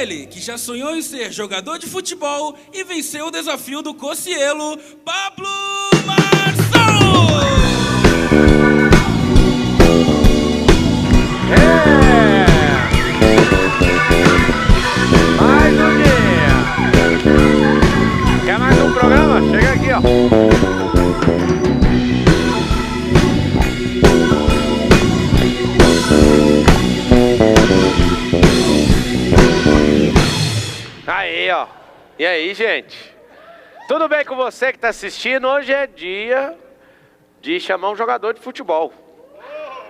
Ele, que já sonhou em ser jogador de futebol e venceu o desafio do Cocielo, Pablo Marçal! Mais um dia! Quer mais um programa? Chega aqui, ó! Aí, ó. E aí, gente? Tudo bem com você que está assistindo? Hoje é dia de chamar um jogador de futebol.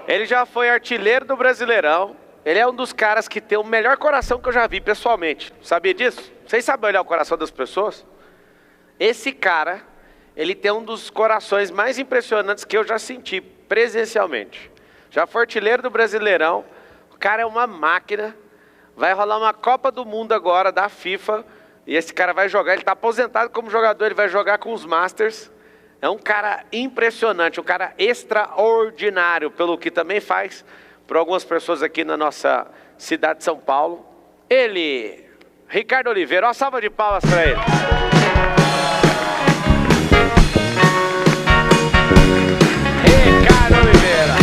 Ele já foi artilheiro do Brasileirão. Ele é um dos caras que tem o melhor coração que eu já vi pessoalmente. Sabia disso? Vocês sabem olhar o coração das pessoas? Esse cara, ele tem um dos corações mais impressionantes que eu já senti presencialmente. Já foi artilheiro do Brasileirão. O cara é uma máquina. Vai rolar uma Copa do Mundo agora, da FIFA, e esse cara vai jogar, ele está aposentado como jogador, ele vai jogar com os Masters. É um cara impressionante, um cara extraordinário, pelo que também faz para algumas pessoas aqui na nossa cidade de São Paulo. Ele, Ricardo Oliveira, uma salva de palmas para ele. Ricardo Oliveira.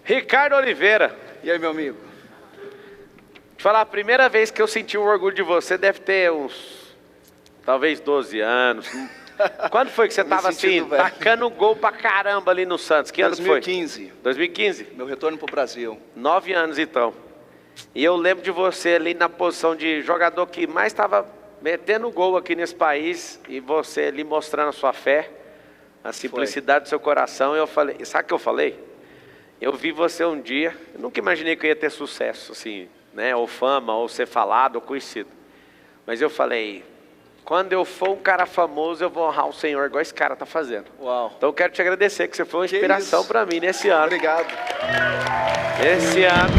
Ricardo Oliveira. E aí, meu amigo? Te falar, a primeira vez que eu senti um orgulho de você deve ter uns, talvez 12 anos. Quando foi que você estava assim, tacando gol pra caramba ali no Santos? Que ano foi? 2015. 2015? Meu retorno pro Brasil. 9 anos então. E eu lembro de você ali na posição de jogador que mais estava metendo gol aqui nesse país. E você ali mostrando a sua fé, a simplicidade do seu coração. E eu falei, sabe o que eu falei? Eu vi você um dia, eu nunca imaginei que eu ia ter sucesso, assim, né? Ou fama, ou ser falado, ou conhecido. Mas eu falei, quando eu for um cara famoso, eu vou honrar o Senhor, igual esse cara tá fazendo. Uau. Então eu quero te agradecer, que você foi uma inspiração para mim nesse ano. Obrigado. Esse ano.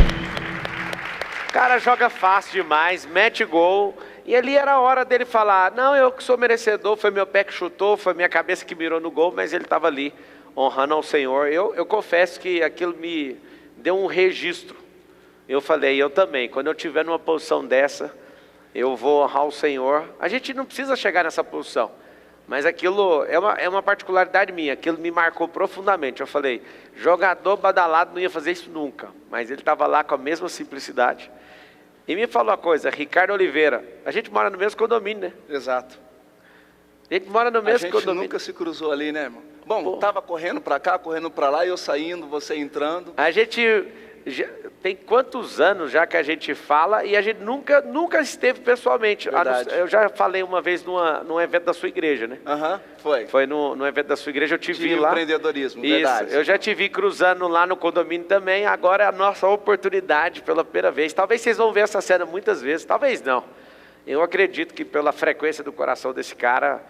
O cara joga fácil demais, mete gol. E ali era a hora dele falar, não, eu que sou merecedor, foi meu pé que chutou, foi minha cabeça que mirou no gol, mas ele estava ali, honrando ao Senhor. Eu confesso que aquilo me deu um registro. Eu falei, eu também, quando eu estiver numa posição dessa, eu vou honrar o Senhor. A gente não precisa chegar nessa posição, mas aquilo é uma particularidade minha, aquilo me marcou profundamente. Eu falei, jogador badalado não ia fazer isso nunca, mas ele estava lá com a mesma simplicidade. E me falou uma coisa, Ricardo Oliveira, a gente mora no mesmo condomínio, né? Exato. A gente mora no mesmo condomínio. A gente nunca se cruzou ali, né, irmão? Bom, tava correndo para cá, correndo para lá, eu saindo, você entrando. A gente tem quantos anos já que a gente fala e a gente nunca esteve pessoalmente. Eu já falei uma vez num evento da sua igreja, né? Foi. Foi no evento da sua igreja, eu te vi lá. Empreendedorismo, isso, verdade. Eu já te vi cruzando lá no condomínio também, agora é a nossa oportunidade pela primeira vez. Talvez vocês vão ver essa cena muitas vezes, talvez não. Eu acredito que pela frequência do coração desse cara,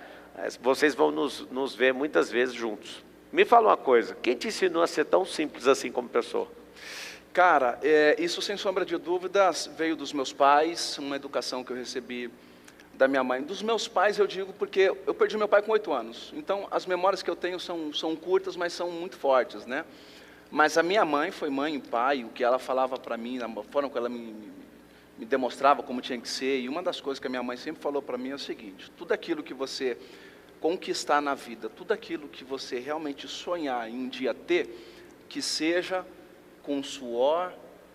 vocês vão nos ver muitas vezes juntos. Me fala uma coisa, quem te ensinou a ser tão simples assim como pessoa? Cara, isso sem sombra de dúvidas veio dos meus pais, uma educação que eu recebi da minha mãe. Dos meus pais eu digo porque eu perdi meu pai com 8 anos, então as memórias que eu tenho são curtas, mas são muito fortes, né? Mas a minha mãe foi mãe e pai, o que ela falava para mim, a forma que ela me demonstrava como tinha que ser, e uma das coisas que a minha mãe sempre falou para mim é o seguinte, tudo aquilo que você conquistar na vida, tudo aquilo que você realmente sonhar em um dia ter, que seja com o suor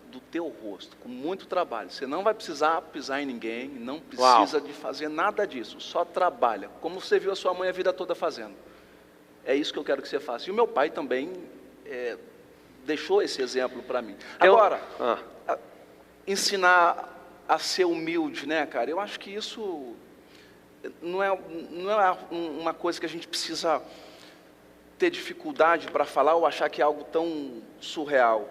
do teu rosto, com muito trabalho. Você não vai precisar pisar em ninguém, não precisa de fazer nada disso, só trabalha, como você viu a sua mãe a vida toda fazendo. É isso que eu quero que você faça. E o meu pai também deixou esse exemplo para mim. Agora, ensinar a ser humilde, né, cara? Eu acho que isso não é uma coisa que a gente precisa ter dificuldade para falar ou achar que é algo tão surreal.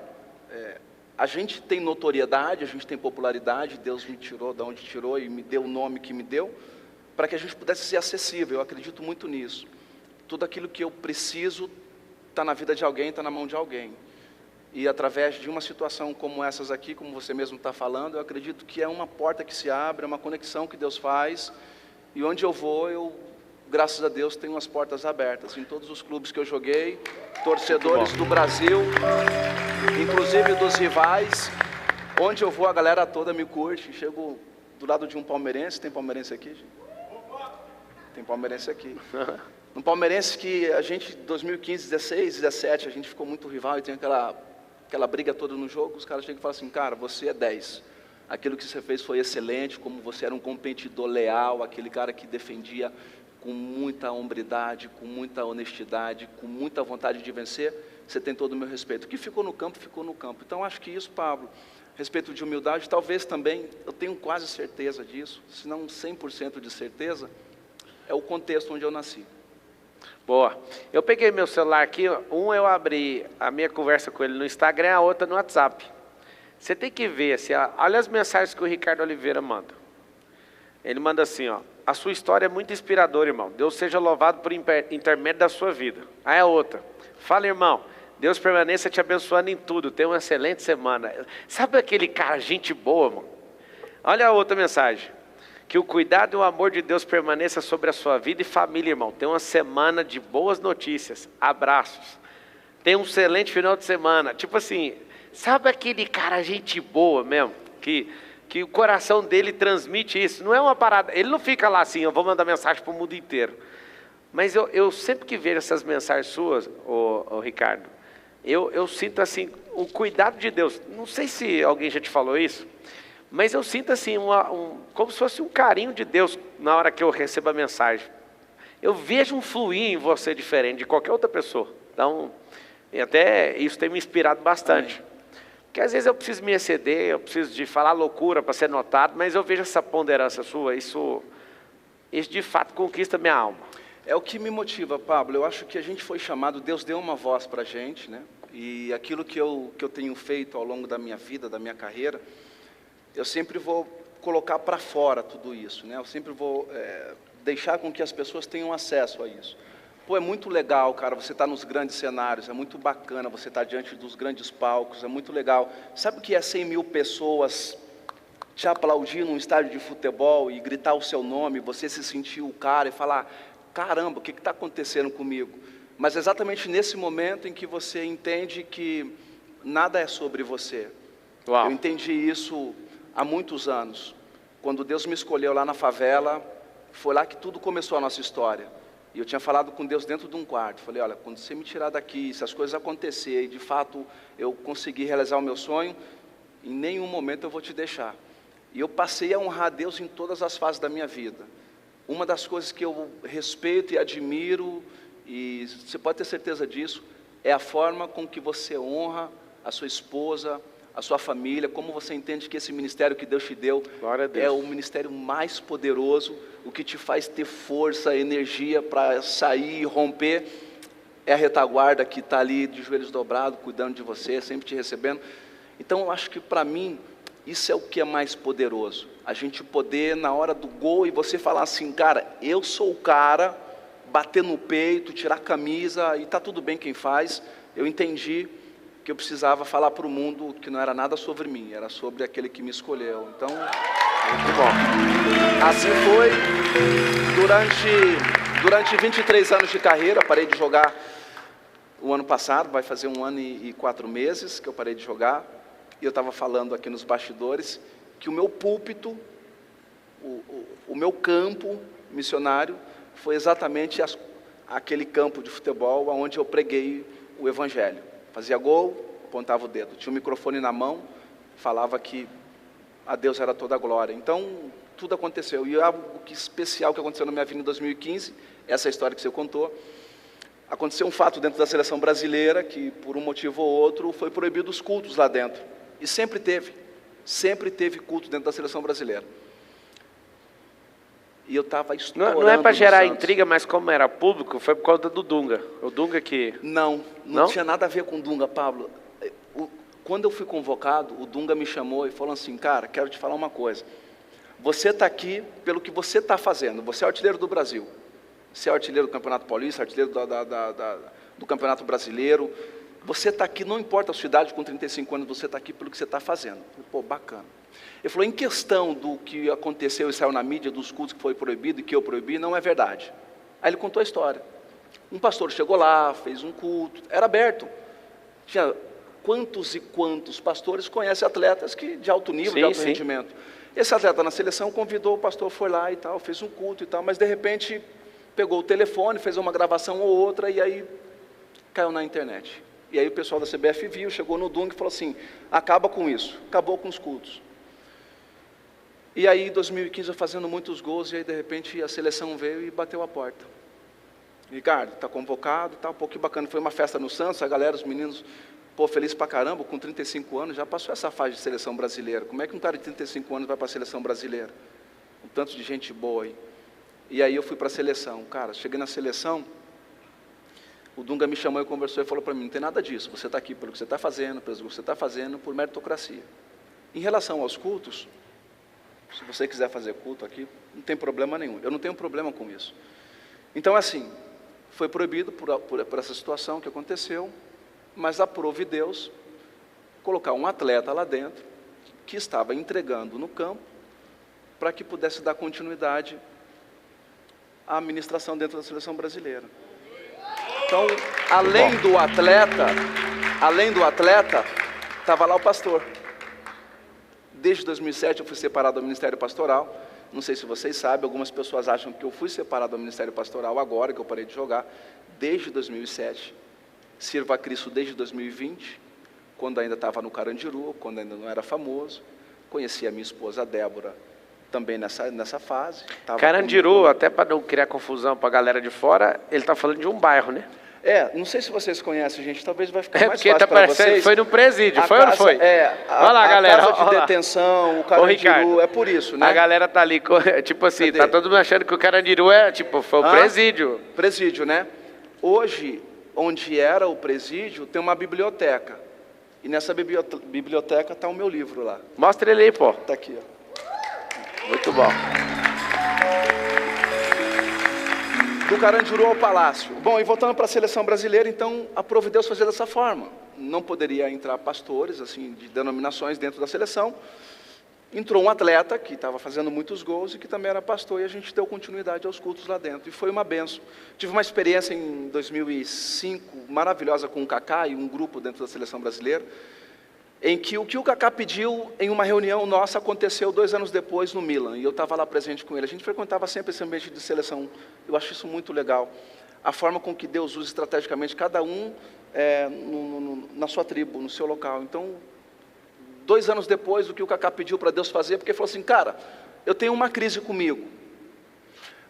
A gente tem notoriedade, a gente tem popularidade, Deus me tirou de onde tirou e me deu o nome que me deu, para que a gente pudesse ser acessível. Eu acredito muito nisso. Tudo aquilo que eu preciso está na vida de alguém, está na mão de alguém. E através de uma situação como essas aqui, como você mesmo está falando, eu acredito que é uma porta que se abre, é uma conexão que Deus faz, e onde eu vou, eu graças a Deus, tenho as portas abertas em todos os clubes que eu joguei, torcedores do Brasil, inclusive dos rivais. Onde eu vou, a galera toda me curte. Chego do lado de um palmeirense. Tem palmeirense aqui, gente? Tem palmeirense aqui. Um palmeirense que a gente, 2015, 16, 17, a gente ficou muito rival e tem aquela briga toda no jogo. Os caras chegam e falam assim, cara, você é 10. Aquilo que você fez foi excelente, como você era um competidor leal, aquele cara que defendia com muita hombridade, com muita honestidade, com muita vontade de vencer. Você tem todo o meu respeito. O que ficou no campo, ficou no campo. Então, acho que isso, Pablo, respeito de humildade, talvez também, eu tenho quase certeza disso, se não 100% de certeza, é o contexto onde eu nasci. Boa. Eu peguei meu celular aqui, eu abri a minha conversa com ele no Instagram, a outra no WhatsApp. Você tem que ver, assim, olha as mensagens que o Ricardo Oliveira manda. Ele manda assim, ó, a sua história é muito inspiradora, irmão. Deus seja louvado por intermédio da sua vida. Aí a outra, fala, irmão, Deus permaneça te abençoando em tudo, tenha uma excelente semana. Sabe aquele cara, gente boa, mano? Olha a outra mensagem. Que o cuidado e o amor de Deus permaneça sobre a sua vida e família, irmão. Tenha uma semana de boas notícias, abraços. Tenha um excelente final de semana. Tipo assim, sabe aquele cara, gente boa mesmo? Que o coração dele transmite isso. Não é uma parada, ele não fica lá assim, eu vou mandar mensagem para o mundo inteiro. Mas eu sempre que vejo essas mensagens suas, Ricardo, eu sinto assim, o cuidado de Deus. Não sei se alguém já te falou isso, mas eu sinto assim, como se fosse um carinho de Deus na hora que eu recebo a mensagem. Eu vejo um fluir em você diferente de qualquer outra pessoa. Então, e até isso tem me inspirado bastante. Porque às vezes eu preciso me exceder, eu preciso de falar loucura para ser notado, mas eu vejo essa ponderância sua, isso de fato conquista minha alma. É o que me motiva, Pablo. Eu acho que a gente foi chamado, Deus deu uma voz para a gente, né? E aquilo que eu tenho feito ao longo da minha vida, da minha carreira, eu sempre vou colocar para fora tudo isso, né? Eu sempre vou deixar com que as pessoas tenham acesso a isso. Pô, é muito legal, cara, você está nos grandes cenários, é muito bacana você estar diante dos grandes palcos, é muito legal. Sabe o que é 100 mil pessoas te aplaudir num estádio de futebol e gritar o seu nome, você se sentir o cara e falar, caramba, o que está acontecendo comigo? Mas é exatamente nesse momento em que você entende que nada é sobre você. Uau. Eu entendi isso há muitos anos. Quando Deus me escolheu lá na favela, foi lá que tudo começou a nossa história. E eu tinha falado com Deus dentro de um quarto. Falei, olha, quando você me tirar daqui, se as coisas acontecerem, e de fato eu conseguir realizar o meu sonho, em nenhum momento eu vou te deixar. E eu passei a honrar Deus em todas as fases da minha vida. Uma das coisas que eu respeito e admiro, e você pode ter certeza disso, é a forma com que você honra a sua esposa, a sua família, como você entende que esse ministério que Deus te deu é o ministério mais poderoso, o que te faz ter força, energia para sair e romper, é a retaguarda que está ali de joelhos dobrados, cuidando de você, sempre te recebendo. Então eu acho que para mim, isso é o que é mais poderoso, a gente poder na hora do gol e você falar assim, cara, eu sou o cara, bater no peito, tirar a camisa e está tudo bem quem faz. Eu entendi que eu precisava falar para o mundo que não era nada sobre mim, era sobre aquele que me escolheu. Então, muito bom. Assim foi, durante 23 anos de carreira, parei de jogar o ano passado, vai fazer 1 ano e 4 meses que eu parei de jogar, e eu estava falando aqui nos bastidores, que o meu púlpito, o meu campo missionário, foi exatamente aquele campo de futebol onde eu preguei o Evangelho. Fazia gol, apontava o dedo, tinha o microfone na mão, falava que a Deus era toda a glória. Então, tudo aconteceu. E algo especial que aconteceu na minha vida em 2015, essa história que você contou, aconteceu um fato dentro da seleção brasileira, que por um motivo ou outro, foi proibido os cultos lá dentro. E sempre teve culto dentro da seleção brasileira. E eu estava estourando. Não é para gerar intriga, mas como era público, foi por causa do Dunga. O Dunga que... Não tinha nada a ver com o Dunga, Pablo. Quando eu fui convocado, o Dunga me chamou e falou assim, cara, quero te falar uma coisa. Você está aqui pelo que você está fazendo. Você é artilheiro do Brasil. Você é artilheiro do Campeonato Paulista, artilheiro do Campeonato Brasileiro. Você está aqui, não importa a sua idade, com 35 anos, você está aqui pelo que você está fazendo. Eu falei, pô, bacana. Ele falou, em questão do que aconteceu e saiu na mídia, dos cultos que foi proibido e que eu proibi, não é verdade. Aí ele contou a história. Um pastor chegou lá, fez um culto, era aberto. Tinha quantos e quantos pastores conhecem atletas de alto nível, de alto rendimento. Esse atleta na seleção convidou, o pastor foi lá e tal, fez um culto e tal, mas de repente pegou o telefone, fez uma gravação ou outra e aí caiu na internet. E aí o pessoal da CBF viu, chegou no Dung e falou assim, acaba com isso, acabou com os cultos. E aí em 2015 eu fazendo muitos gols e aí de repente a seleção veio e bateu a porta. Ricardo, está convocado, tá um pouquinho bacana, foi uma festa no Santos, a galera, os meninos, pô, feliz pra caramba, com 35 anos, já passou essa fase de seleção brasileira. Como é que um cara de 35 anos vai para a seleção brasileira? Um tanto de gente boa aí. E aí eu fui para a seleção. Cara, cheguei na seleção, o Dunga me chamou e conversou e falou para mim, não tem nada disso, você está aqui pelo que você está fazendo, pelo que você está fazendo, por meritocracia. Em relação aos cultos, se você quiser fazer culto aqui, não tem problema nenhum, eu não tenho problema com isso. Então assim, foi proibido por essa situação que aconteceu, mas aprove Deus colocar um atleta lá dentro, que estava entregando no campo, para que pudesse dar continuidade à administração dentro da seleção brasileira. Então, além do atleta, estava lá o pastor. Desde 2007 eu fui separado do Ministério Pastoral, não sei se vocês sabem, algumas pessoas acham que eu fui separado do Ministério Pastoral agora, que eu parei de jogar, desde 2007. Sirvo a Cristo desde 2020, quando ainda estava no Carandiru, quando ainda não era famoso. Conheci a minha esposa Débora também nessa fase. Carandiru, até para não criar confusão para a galera de fora, ele está falando de um bairro, né? Não sei se vocês conhecem, gente, talvez vai ficar mais fácil tá para vocês. Foi no presídio, foi ou não foi? Olha lá, galera. A casa de detenção, o Carandiru, é por isso, né? A galera tá ali, tipo assim, cadê? Tá todo mundo achando que o Carandiru foi o presídio. Presídio, né? Hoje, onde era o presídio, tem uma biblioteca. E nessa biblioteca está o meu livro lá. Mostra ele aí, pô. Está aqui, ó. Muito bom. Do Carandiru ao Palácio. Bom, e voltando para a seleção brasileira, então, aprove Deus fazer dessa forma. Não poderia entrar pastores, assim, de denominações dentro da seleção. Entrou um atleta que estava fazendo muitos gols e que também era pastor, e a gente deu continuidade aos cultos lá dentro. E foi uma benção. Tive uma experiência em 2005, maravilhosa, com o Kaká e um grupo dentro da seleção brasileira, em que o Kaká pediu em uma reunião nossa aconteceu 2 anos depois no Milan, e eu estava lá presente com ele. A gente frequentava sempre esse ambiente de seleção. Eu acho isso muito legal. A forma com que Deus usa estrategicamente cada um na sua tribo, no seu local. Então, 2 anos depois, o que o Kaká pediu para Deus fazer, porque ele falou assim, cara, eu tenho uma crise comigo,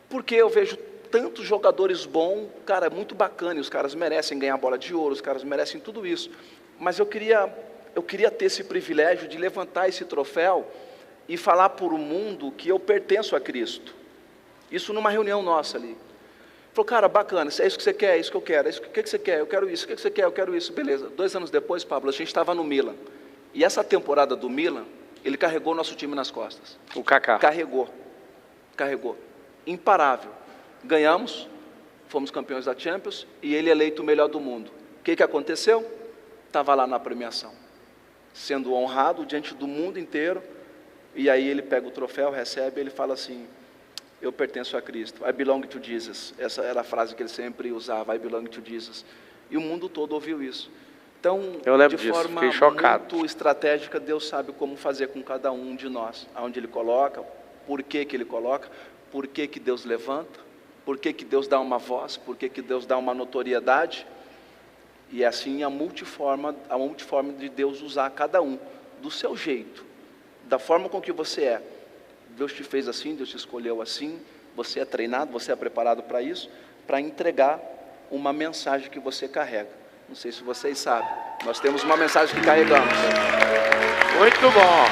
porque eu vejo tantos jogadores bons, cara, é muito bacana, e os caras merecem ganhar bola de ouro, os caras merecem tudo isso, mas eu queria ter esse privilégio de levantar esse troféu e falar para o mundo que eu pertenço a Cristo. Isso numa reunião nossa ali. Falou, cara, bacana, é isso que você quer, é isso que eu quero, é isso que você quer, eu quero isso, o que você quer, eu quero isso, beleza. 2 anos depois, Pablo, a gente estava no Milan. E essa temporada do Milan, ele carregou o nosso time nas costas. O Kaká. Carregou. Imparável. Ganhamos, fomos campeões da Champions, e ele eleito o melhor do mundo. O que aconteceu? Estava lá na premiação, sendo honrado diante do mundo inteiro, e aí ele pega o troféu, recebe, ele fala assim, eu pertenço a Cristo, I belong to Jesus. Essa era a frase que ele sempre usava, I belong to Jesus. E o mundo todo ouviu isso. Então, de forma muito estratégica, Deus sabe como fazer com cada um de nós, aonde Ele coloca, por que Ele coloca, por que Deus levanta, por que Deus dá uma voz, por que Deus dá uma notoriedade, e é assim a multiforma de Deus usar cada um, do seu jeito, da forma com que você é. Deus te fez assim, Deus te escolheu assim, você é treinado, você é preparado para isso, para entregar uma mensagem que você carrega. Não sei se vocês sabem, nós temos uma mensagem que carregamos. Muito bom.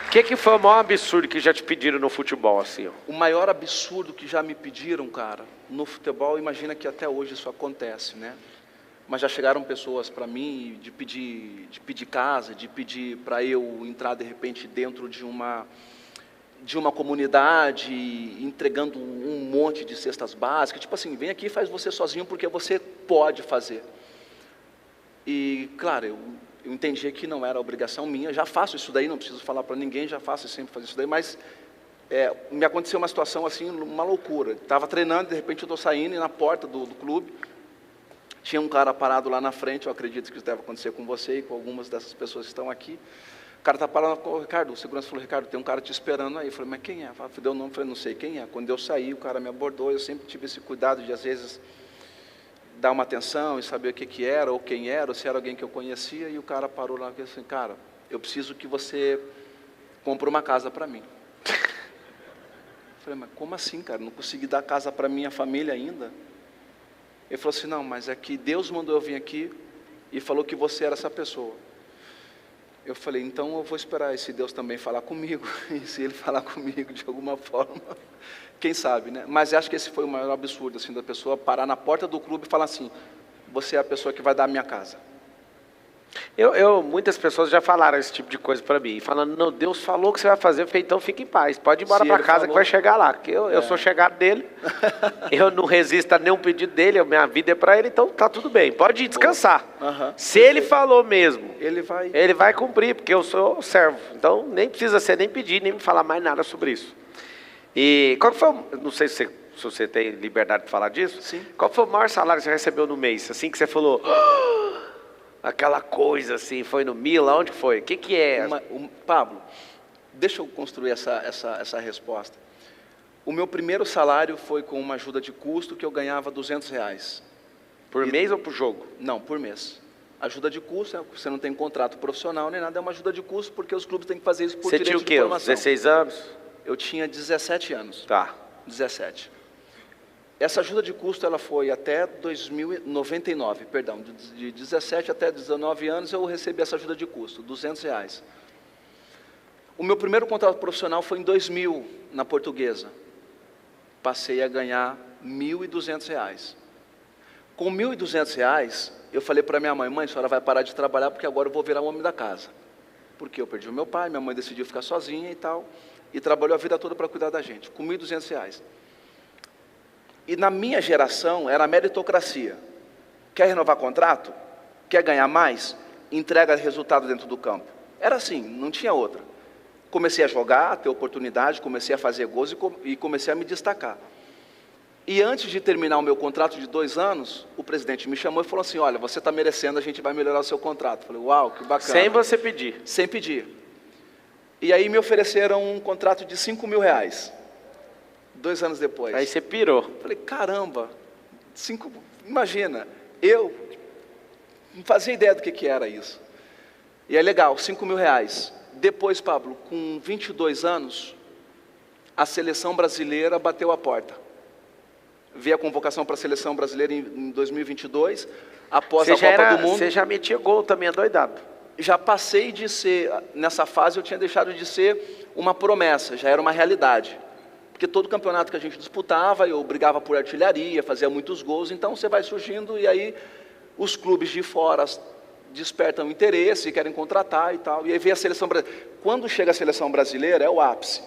O que foi o maior absurdo que já te pediram no futebol, assim? O maior absurdo que já me pediram, cara, no futebol, imagina que até hoje isso acontece, né? Mas já chegaram pessoas para mim de pedir casa, de pedir para eu entrar de repente dentro de uma comunidade, entregando um monte de cestas básicas, tipo assim, vem aqui e faz você sozinho porque você pode fazer. E, claro, eu entendi que não era obrigação minha, já faço isso daí, não preciso falar para ninguém, já faço sempre fazer isso daí, mas me aconteceu uma situação assim, uma loucura. Estava treinando, de repente eu estou saindo e na porta do clube tinha um cara parado lá na frente. Eu acredito que isso deve acontecer com você e com algumas dessas pessoas que estão aqui. O cara está parado, Ricardo, o segurança falou, Ricardo, tem um cara te esperando aí. Eu falei, mas quem é? Eu dei o nome, falei, não sei quem é. Quando eu saí, o cara me abordou. Eu sempre tive esse cuidado de, às vezes, dar uma atenção e saber o que era, ou quem era, ou se era alguém que eu conhecia. E o cara parou lá e disse assim, cara, eu preciso que você compre uma casa para mim. Eu falei, mas como assim, cara? Não consegui dar casa para minha família ainda? Ele falou assim, não, mas é que Deus mandou eu vir aqui e falou que você era essa pessoa. Eu falei, então eu vou esperar esse Deus também falar comigo. E se ele falar comigo de alguma forma, quem sabe, né? Mas acho que esse foi o maior absurdo, assim, da pessoa parar na porta do clube e falar assim, você é a pessoa que vai dar a minha casa. Muitas pessoas já falaram esse tipo de coisa para mim, falando, não, Deus falou que você vai fazer, eu falei, então fique em paz, pode ir embora para casa que vai chegar lá, porque eu sou chegado dele, eu não resisto a nenhum pedido dele, a minha vida é para ele, então tá tudo bem, pode ir descansar. Se ele falou mesmo, ele vai cumprir, porque eu sou servo, então nem precisa ser nem pedir, nem me falar mais nada sobre isso. E qual foi, não sei se você tem liberdade de falar disso, sim. Qual foi o maior salário que você recebeu no mês, assim que você falou... Aquela coisa assim, foi no Mila, onde foi? O que é? Pablo, deixa eu construir essa resposta. O meu primeiro salário foi com uma ajuda de custo que eu ganhava R$200. Por mês ou por jogo? Não, por mês. Ajuda de custo, você não tem contrato profissional nem nada, é uma ajuda de custo porque os clubes têm que fazer isso por direito de formação. Você tinha o quê? 16 anos? Eu tinha 17 anos. Tá. 17. Essa ajuda de custo ela foi até 2099, perdão, de 17 até 19 anos eu recebi essa ajuda de custo, R$200. O meu primeiro contrato profissional foi em 2000, na Portuguesa. Passei a ganhar R$1.200. Com R$1.200, eu falei para minha mãe, a senhora vai parar de trabalhar porque agora eu vou virar o homem da casa. Porque eu perdi o meu pai, minha mãe decidiu ficar sozinha e tal, e trabalhou a vida toda para cuidar da gente, com R$1.200. E na minha geração era meritocracia. Quer renovar contrato? Quer ganhar mais? Entrega resultado dentro do campo. Era assim, não tinha outra. Comecei a jogar, a ter oportunidade, comecei a fazer gols e comecei a me destacar. E antes de terminar o meu contrato de 2 anos, o presidente me chamou e falou assim, olha, você está merecendo, a gente vai melhorar o seu contrato. Eu falei, uau, que bacana. Sem você pedir. Sem pedir. E aí me ofereceram um contrato de R$5.000. 2 anos depois. Aí você pirou. Falei, caramba, imagina, eu não fazia ideia do que era isso. E é legal, R$5.000. Depois, Pablo, com 22 anos, a seleção brasileira bateu a porta. Vi a convocação para a seleção brasileira em 2022, após a Copa do Mundo. Você já metia gol também, adoidado. Já passei de ser, nessa fase eu tinha deixado de ser uma promessa, já era uma realidade. Porque todo campeonato que a gente disputava, eu brigava por artilharia, fazia muitos gols, então você vai surgindo e aí os clubes de fora despertam interesse, querem contratar e tal. E aí vem a seleção brasileira. Quando chega a seleção brasileira, é o ápice.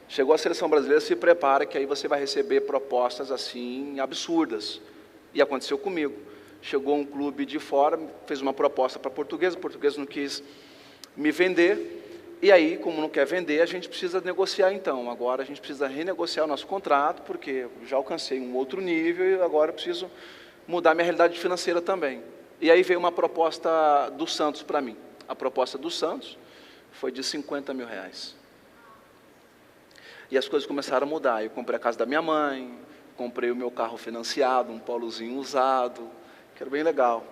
Chegou a seleção brasileira, se prepara que aí você vai receber propostas assim absurdas. E aconteceu comigo. Chegou um clube de fora, fez uma proposta para a Portuguesa não quis me vender. E aí, como não quer vender, a gente precisa negociar então. Agora a gente precisa renegociar o nosso contrato, porque eu já alcancei um outro nível e agora eu preciso mudar minha realidade financeira também. E aí veio uma proposta do Santos para mim. A proposta do Santos foi de R$50.000. E as coisas começaram a mudar. Eu comprei a casa da minha mãe, comprei o meu carro financiado, um polozinho usado, que era bem legal.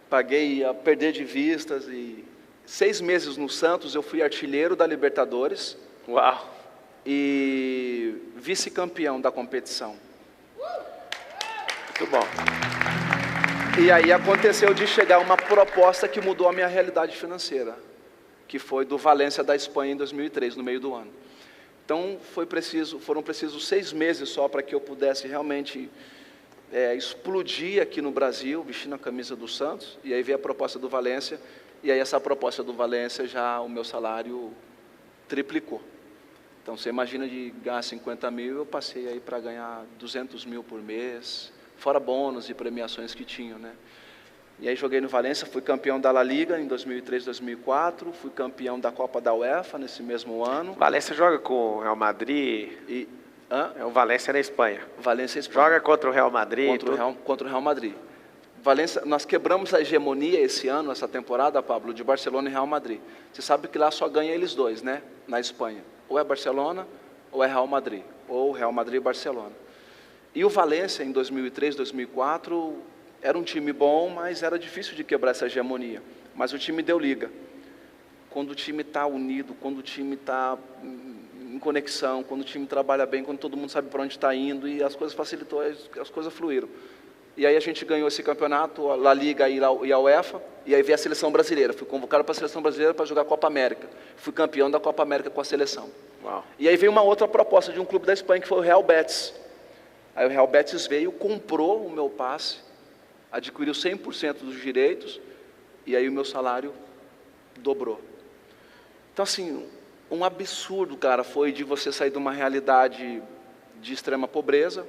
Paguei a perder de vistas e... 6 meses no Santos, eu fui artilheiro da Libertadores. Uau! E vice-campeão da competição. Muito bom. E aí aconteceu de chegar uma proposta que mudou a minha realidade financeira, que foi do Valência da Espanha em 2003, no meio do ano. Então foram precisos 6 meses só para que eu pudesse realmente explodir aqui no Brasil, vestindo a camisa do Santos. E aí veio a proposta do Valência. E aí essa proposta do Valência, já o meu salário triplicou. Então você imagina de ganhar 50 mil, eu passei aí para ganhar 200 mil por mês, fora bônus e premiações que tinham, né? E aí joguei no Valência, fui campeão da La Liga em 2003, 2004, fui campeão da Copa da UEFA nesse mesmo ano. Valência joga com o Real Madrid. O Valência na Espanha. Valência, Espanha. Joga contra o Real Madrid. Contra o Real Madrid. Valência, nós quebramos a hegemonia esse ano, essa temporada, Pablo, de Barcelona e Real Madrid. Você sabe que lá só ganha eles dois, né? Na Espanha. Ou é Barcelona, ou é Real Madrid. Ou Real Madrid e Barcelona. E o Valência, em 2003, 2004, era um time bom, mas era difícil de quebrar essa hegemonia. Mas o time deu liga. Quando o time está unido, quando o time está em conexão, quando o time trabalha bem, quando todo mundo sabe para onde está indo, e as coisas facilitou, as coisas fluíram. E aí a gente ganhou esse campeonato, a La Liga e a UEFA, e aí veio a seleção brasileira. Fui convocado para a seleção brasileira para jogar a Copa América. Fui campeão da Copa América com a seleção. Uau. E aí veio uma outra proposta de um clube da Espanha, que foi o Real Betis. Aí o Real Betis veio, comprou o meu passe, adquiriu 100% dos direitos, e aí o meu salário dobrou. Então, assim, um absurdo, cara, foi de você sair de uma realidade de extrema pobreza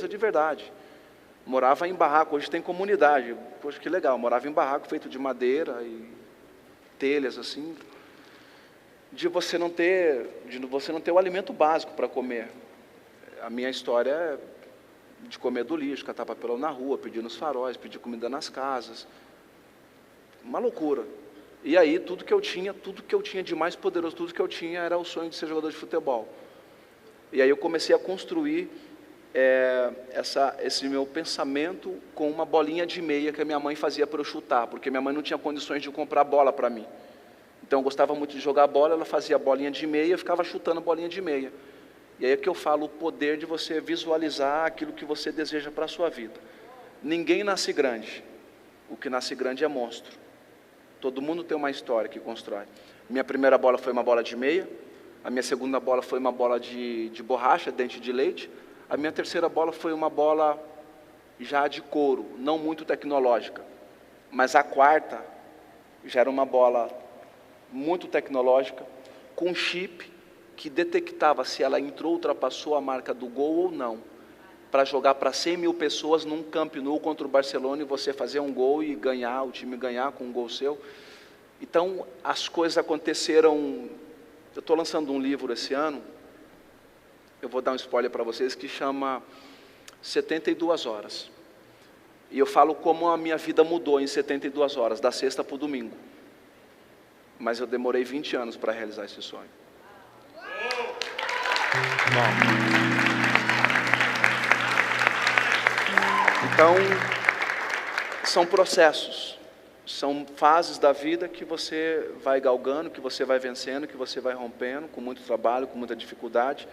de verdade. Morava em barraco, hoje tem comunidade, poxa, que legal, morava em barraco feito de madeira e telhas, assim, de você não ter o alimento básico para comer. A minha história é de comer do lixo, catar papelão na rua, pedir nos faróis, pedir comida nas casas, uma loucura. E aí tudo que eu tinha de mais poderoso, tudo que eu tinha era o sonho de ser jogador de futebol. E aí eu comecei a construir esse meu pensamento com uma bolinha de meia que a minha mãe fazia para eu chutar, porque minha mãe não tinha condições de comprar bola para mim. Então eu gostava muito de jogar bola, ela fazia bolinha de meia, eu ficava chutando bolinha de meia. E aí é que eu falo o poder de você visualizar aquilo que você deseja para a sua vida. Ninguém nasce grande, o que nasce grande é monstro. Todo mundo tem uma história que constrói. Minha primeira bola foi uma bola de meia, a minha segunda bola foi uma bola de borracha, dente de leite, a minha terceira bola foi uma bola já de couro, não muito tecnológica, mas a quarta já era uma bola muito tecnológica, com chip que detectava se ela entrou, ultrapassou a marca do gol ou não, para jogar para 100 mil pessoas num Camp Nou contra o Barcelona e você fazer um gol e ganhar, o time ganhar com um gol seu. Então, as coisas aconteceram. Eu estou lançando um livro esse ano, eu vou dar um spoiler para vocês, que chama 72 Horas. E eu falo como a minha vida mudou em 72 horas, da sexta para o domingo. Mas eu demorei 20 anos para realizar esse sonho. Então, são processos, são fases da vida que você vai galgando, que você vai vencendo, que você vai rompendo, com muito trabalho, com muita dificuldade,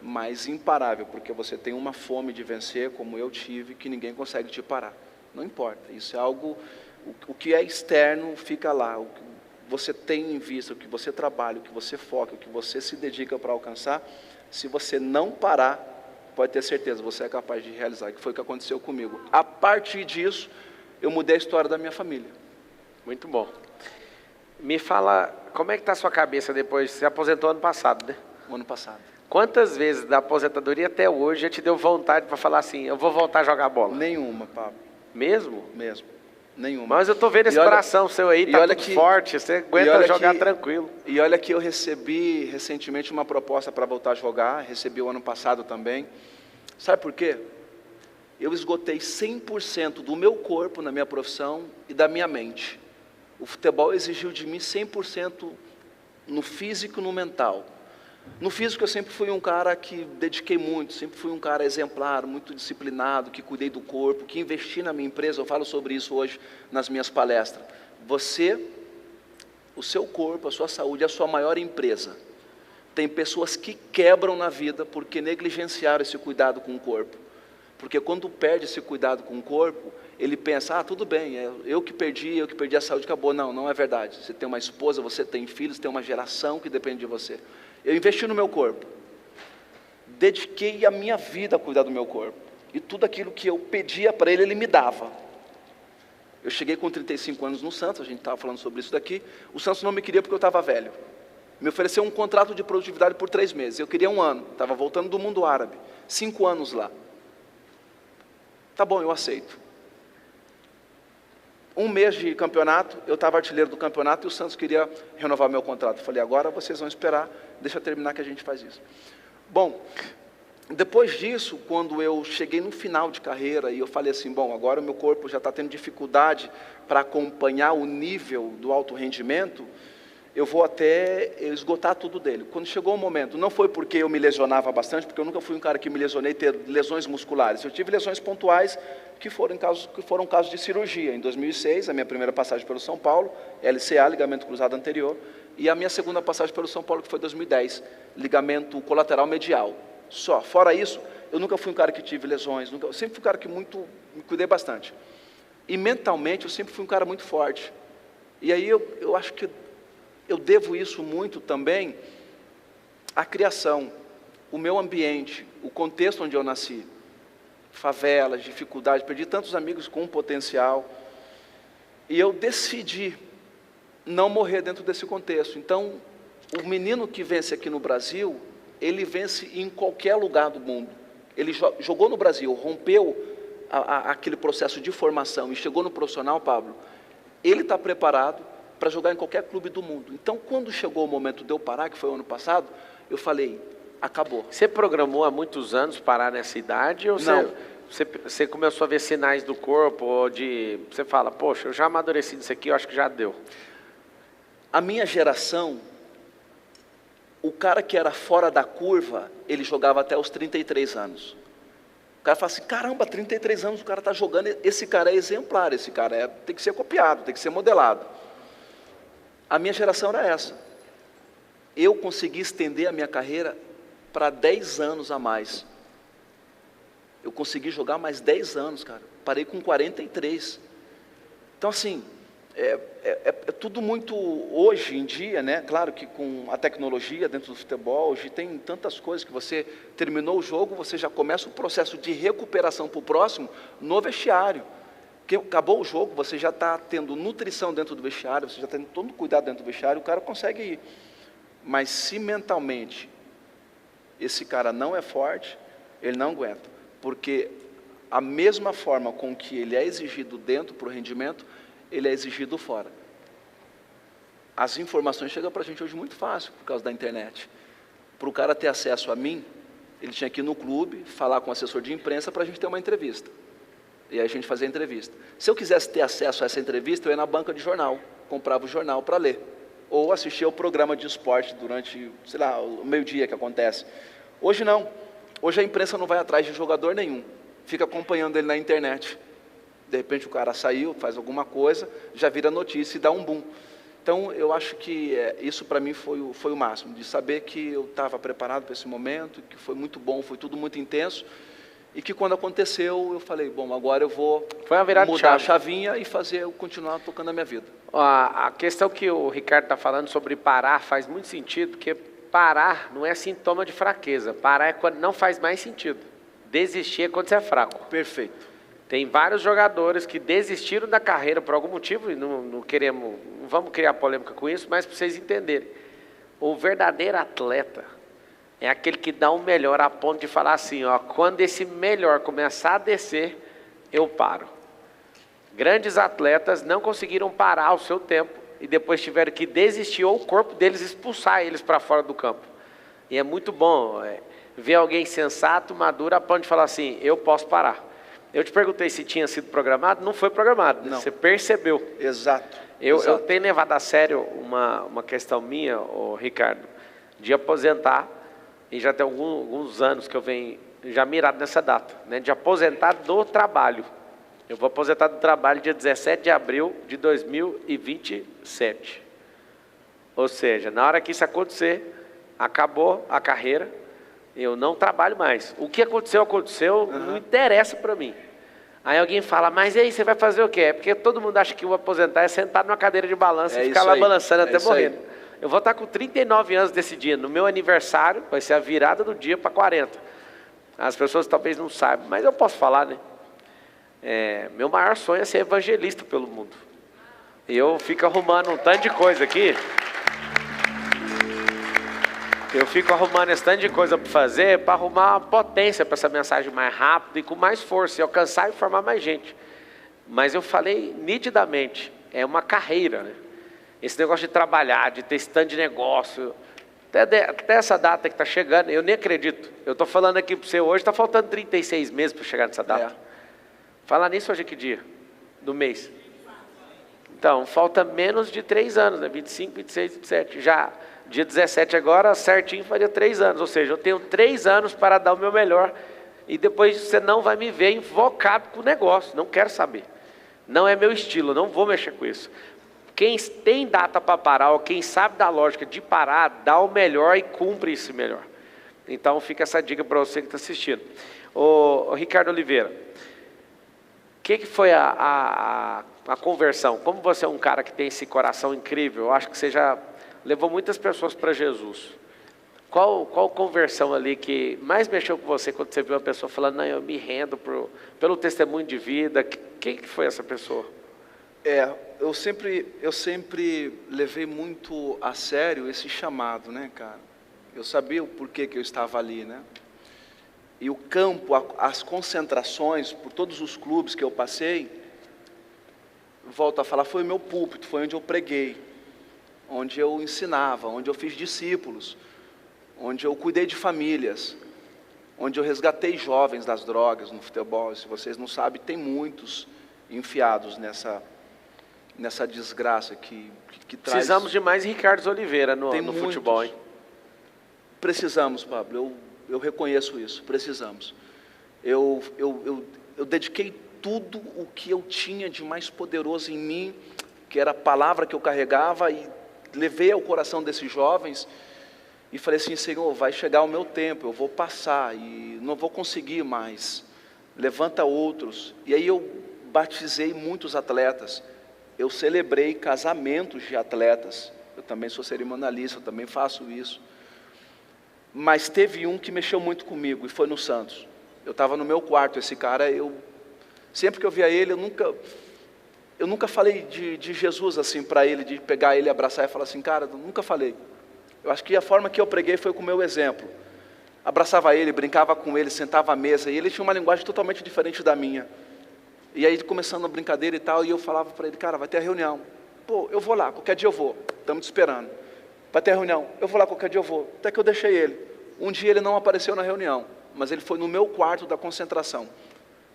mas imparável, porque você tem uma fome de vencer, como eu tive, que ninguém consegue te parar. Não importa, isso é algo, o que é externo fica lá, o que você tem em vista, o que você trabalha, o que você foca, o que você se dedica para alcançar, se você não parar, pode ter certeza, você é capaz de realizar, que foi o que aconteceu comigo. A partir disso, eu mudei a história da minha família. Muito bom. Me fala, como é que está a sua cabeça depois? Você aposentou ano passado, né? O ano passado. Quantas vezes da aposentadoria até hoje já te deu vontade para falar assim, eu vou voltar a jogar bola? Nenhuma, Pablo. Mesmo? Mesmo. Nenhuma. Mas eu estou vendo esse coração seu aí, tá tudo forte, você aguenta jogar tranquilo. E olha que eu recebi recentemente uma proposta para voltar a jogar, recebi o ano passado também. Sabe por quê? Eu esgotei 100% do meu corpo na minha profissão e da minha mente. O futebol exigiu de mim 100% no físico e no mental. No físico eu sempre fui um cara que dediquei muito, sempre fui um cara exemplar, muito disciplinado, que cuidei do corpo, que investi na minha empresa, eu falo sobre isso hoje nas minhas palestras. Você, o seu corpo, a sua saúde é a sua maior empresa. Tem pessoas que quebram na vida porque negligenciaram esse cuidado com o corpo. Porque quando perde esse cuidado com o corpo, ele pensa, tudo bem, eu que perdi a saúde, acabou. Não, não é verdade. Você tem uma esposa, você tem filhos, tem uma geração que depende de você. Eu investi no meu corpo, dediquei a minha vida a cuidar do meu corpo, e tudo aquilo que eu pedia para ele, ele me dava. Eu cheguei com 35 anos no Santos, a gente estava falando sobre isso daqui, o Santos não me queria porque eu estava velho, me ofereceu um contrato de produtividade por 3 meses, eu queria 1 ano, estava voltando do mundo árabe, 5 anos lá. Tá bom, eu aceito. Um mês de campeonato, eu estava artilheiro do campeonato e o Santos queria renovar meu contrato. Eu falei, agora vocês vão esperar, deixa eu terminar que a gente faz isso. Bom, depois disso, quando eu cheguei no final de carreira e eu falei assim, bom, agora o meu corpo já está tendo dificuldade para acompanhar o nível do alto rendimento, eu vou até esgotar tudo dele. Quando chegou o momento, não foi porque eu me lesionava bastante, porque eu nunca fui um cara que me lesionei, ter lesões musculares. Eu tive lesões pontuais que foram casos de cirurgia. Em 2006, a minha primeira passagem pelo São Paulo, LCA, ligamento cruzado anterior, e a minha segunda passagem pelo São Paulo, que foi em 2010, ligamento colateral medial. Só. Fora isso, eu nunca fui um cara que tive lesões, eu sempre fui um cara que me cuidei bastante. E mentalmente, eu sempre fui um cara muito forte. E aí eu acho que eu devo isso muito também à criação, o meu ambiente, o contexto onde eu nasci. Favelas, dificuldades, perdi tantos amigos com potencial. E eu decidi não morrer dentro desse contexto. Então, o menino que vence aqui no Brasil, ele vence em qualquer lugar do mundo. Ele jogou no Brasil, rompeu aquele processo de formação e chegou no profissional, Pablo, ele está preparado para jogar em qualquer clube do mundo. Então, quando chegou o momento de eu parar, que foi o ano passado, eu falei, acabou. Você programou há muitos anos parar nessa idade? Ou não. Você começou a ver sinais do corpo, ou você fala, poxa, eu já amadureci nisso aqui, eu acho que já deu. A minha geração, o cara que era fora da curva, ele jogava até os 33 anos. O cara fala assim, caramba, 33 anos o cara está jogando, esse cara é exemplar, esse cara tem que ser copiado, tem que ser modelado. A minha geração era essa. Eu consegui estender a minha carreira para 10 anos a mais. Eu consegui jogar mais 10 anos, cara. Parei com 43. Então, assim, é tudo muito hoje em dia, né? Claro que com a tecnologia dentro do futebol, hoje tem tantas coisas que você terminou o jogo, você já começa o processo de recuperação para o próximo no vestiário. Porque acabou o jogo, você já está tendo nutrição dentro do vestiário, você já está tendo todo cuidado dentro do vestiário, o cara consegue ir. Mas se mentalmente esse cara não é forte, ele não aguenta. Porque a mesma forma com que ele é exigido dentro para o rendimento, ele é exigido fora. As informações chegam para a gente hoje muito fácil, por causa da internet. Para o cara ter acesso a mim, ele tinha que ir no clube, falar com o assessor de imprensa para a gente ter uma entrevista. E aí a gente fazia a entrevista. Se eu quisesse ter acesso a essa entrevista, eu ia na banca de jornal, comprava o jornal para ler. Ou assistia ao programa de esporte durante, sei lá, o meio-dia que acontece. Hoje não. Hoje a imprensa não vai atrás de jogador nenhum. Fica acompanhando ele na internet. De repente o cara saiu, faz alguma coisa, já vira notícia e dá um boom. Então eu acho que isso para mim foi o máximo, de saber que eu estava preparado para esse momento, que foi muito bom, foi tudo muito intenso. E que quando aconteceu, eu falei, bom, agora eu vou mudar a chavinha e continuar tocando a minha vida. A questão que o Ricardo está falando sobre parar faz muito sentido, porque parar não é sintoma de fraqueza. Parar é quando não faz mais sentido. Desistir é quando você é fraco. Perfeito. Tem vários jogadores que desistiram da carreira por algum motivo, e não vamos criar polêmica com isso, mas para vocês entenderem. O verdadeiro atleta é aquele que dá o melhor a ponto de falar assim, ó, quando esse melhor começar a descer, eu paro. Grandes atletas não conseguiram parar ao seu tempo e depois tiveram que desistir ou o corpo deles expulsar eles para fora do campo. E é muito bom ver alguém sensato, maduro, a ponto de falar assim, eu posso parar. Eu te perguntei se tinha sido programado, não foi programado, não. Você percebeu. Exato. Eu tenho levado a sério uma questão minha, Ricardo, de aposentar. E já tem alguns anos que eu venho já mirado nessa data, né, de aposentar do trabalho. Eu vou aposentar do trabalho dia 17 de abril de 2027. Ou seja, na hora que isso acontecer, acabou a carreira, eu não trabalho mais. O que aconteceu, não interessa para mim. Aí alguém fala, mas e aí, você vai fazer o quê? É porque todo mundo acha que o aposentar é sentado numa cadeira de balanço e ficar lá balançando até morrendo. Eu vou estar com 39 anos desse dia. No meu aniversário, vai ser a virada do dia para 40. As pessoas talvez não saibam, mas eu posso falar, né? Meu maior sonho é ser evangelista pelo mundo. E eu fico arrumando um tanto de coisa aqui. Eu fico arrumando esse tanto de coisa para fazer, para arrumar uma potência para essa mensagem mais rápida e com mais força, e alcançar e informar mais gente. Mas eu falei nitidamente, é uma carreira, né? Esse negócio de trabalhar, de ter esse tanto de negócio, até essa data que está chegando, eu nem acredito. Eu estou falando aqui para você hoje, está faltando 36 meses para chegar nessa data. Falar nisso hoje é que dia? Do mês? Então, falta menos de 3 anos, né? 25, 26, 27. Já, dia 17 agora, certinho, faria 3 anos. Ou seja, eu tenho 3 anos para dar o meu melhor. E depois você não vai me ver invocado com o negócio. Não quero saber. Não é meu estilo, não vou mexer com isso. Quem tem data para parar, ou quem sabe da lógica de parar, dá o melhor e cumpre esse melhor. Então fica essa dica para você que está assistindo. Ô Ricardo Oliveira, o que foi a conversão? Como você é um cara que tem esse coração incrível, eu acho que você já levou muitas pessoas para Jesus. Qual conversão ali que mais mexeu com você quando você viu uma pessoa falando, não, eu me rendo pelo testemunho de vida? Quem que foi essa pessoa? Eu sempre levei muito a sério esse chamado, né, cara? Eu sabia o porquê que eu estava ali, né? E o campo, as concentrações, por todos os clubes que eu passei, volto a falar, foi o meu púlpito, foi onde eu preguei, onde eu ensinava, onde eu fiz discípulos, onde eu cuidei de famílias, onde eu resgatei jovens das drogas no futebol. Se vocês não sabem, tem muitos enfiados nessa desgraça que traz... Precisamos de mais Ricardo Oliveira no futebol, hein? Precisamos, Pablo, eu reconheço isso, precisamos. Eu dediquei tudo o que eu tinha de mais poderoso em mim, que era a palavra que eu carregava, e levei ao coração desses jovens, e falei assim, Senhor, vai chegar o meu tempo, eu vou passar, e não vou conseguir mais, levanta outros. E aí eu batizei muitos atletas, eu celebrei casamentos de atletas, eu também sou cerimonialista, eu também faço isso. Mas teve um que mexeu muito comigo, e foi no Santos. Eu estava no meu quarto, esse cara, sempre que eu via ele, eu nunca falei de Jesus assim para ele, de pegar ele, abraçar e falar assim, cara, eu nunca falei. Eu acho que a forma que eu preguei foi com o meu exemplo. Abraçava ele, brincava com ele, sentava à mesa, e ele tinha uma linguagem totalmente diferente da minha. E aí, começando a brincadeira e tal, e eu falava para ele, cara, vai ter a reunião. Pô, eu vou lá, qualquer dia eu vou, estamos te esperando. Vai ter a reunião, eu vou lá, qualquer dia eu vou. Até que eu deixei ele. Um dia ele não apareceu na reunião, mas ele foi no meu quarto da concentração.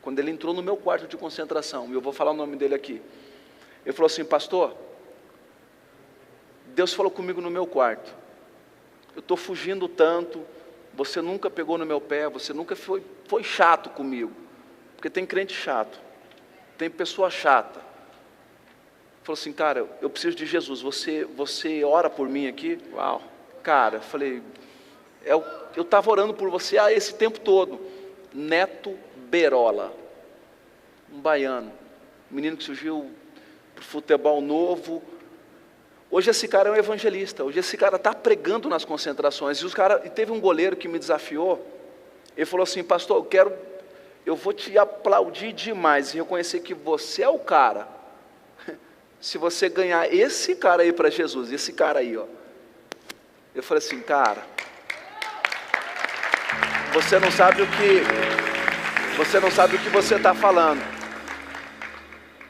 Quando ele entrou no meu quarto de concentração, e eu vou falar o nome dele aqui, ele falou assim, pastor, Deus falou comigo no meu quarto, eu estou fugindo tanto, você nunca pegou no meu pé, você nunca foi chato comigo, porque tem crente chato, tem pessoa chata. Falou assim, cara, eu preciso de Jesus, você ora por mim aqui? Uau. Cara, falei, eu estava orando por você esse tempo todo. Neto Berola, um baiano, menino que surgiu para o futebol novo. Hoje esse cara é um evangelista, hoje esse cara está pregando nas concentrações. E teve um goleiro que me desafiou, ele falou assim, pastor, eu vou te aplaudir demais e reconhecer que você é o cara. Se você ganhar esse cara aí para Jesus, esse cara aí, ó. Eu falei assim, cara, você não sabe o que você está falando.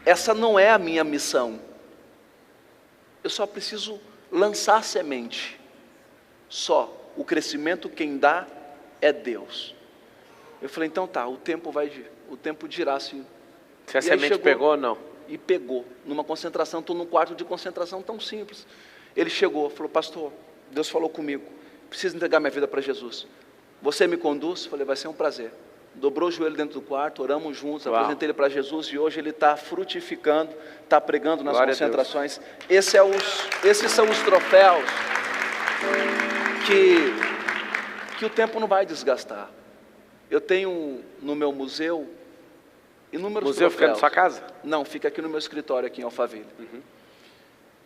Essa não é a minha missão. Eu só preciso lançar semente. Só. O crescimento quem dá é Deus. Eu falei, então tá, o tempo dirá se a semente pegou ou não? E pegou, numa concentração, estou num quarto de concentração tão simples. Ele chegou, falou, pastor, Deus falou comigo, preciso entregar minha vida para Jesus. Você me conduz? Falei, vai ser um prazer. Dobrou o joelho dentro do quarto, oramos juntos, apresentei ele para Jesus, e hoje ele está frutificando, está pregando nas Glória concentrações. Esses são os troféus que o tempo não vai desgastar. Eu tenho no meu museu inúmeros museu troféus. Fica na sua casa? Não, fica aqui no meu escritório, aqui em Alphaville. Uhum.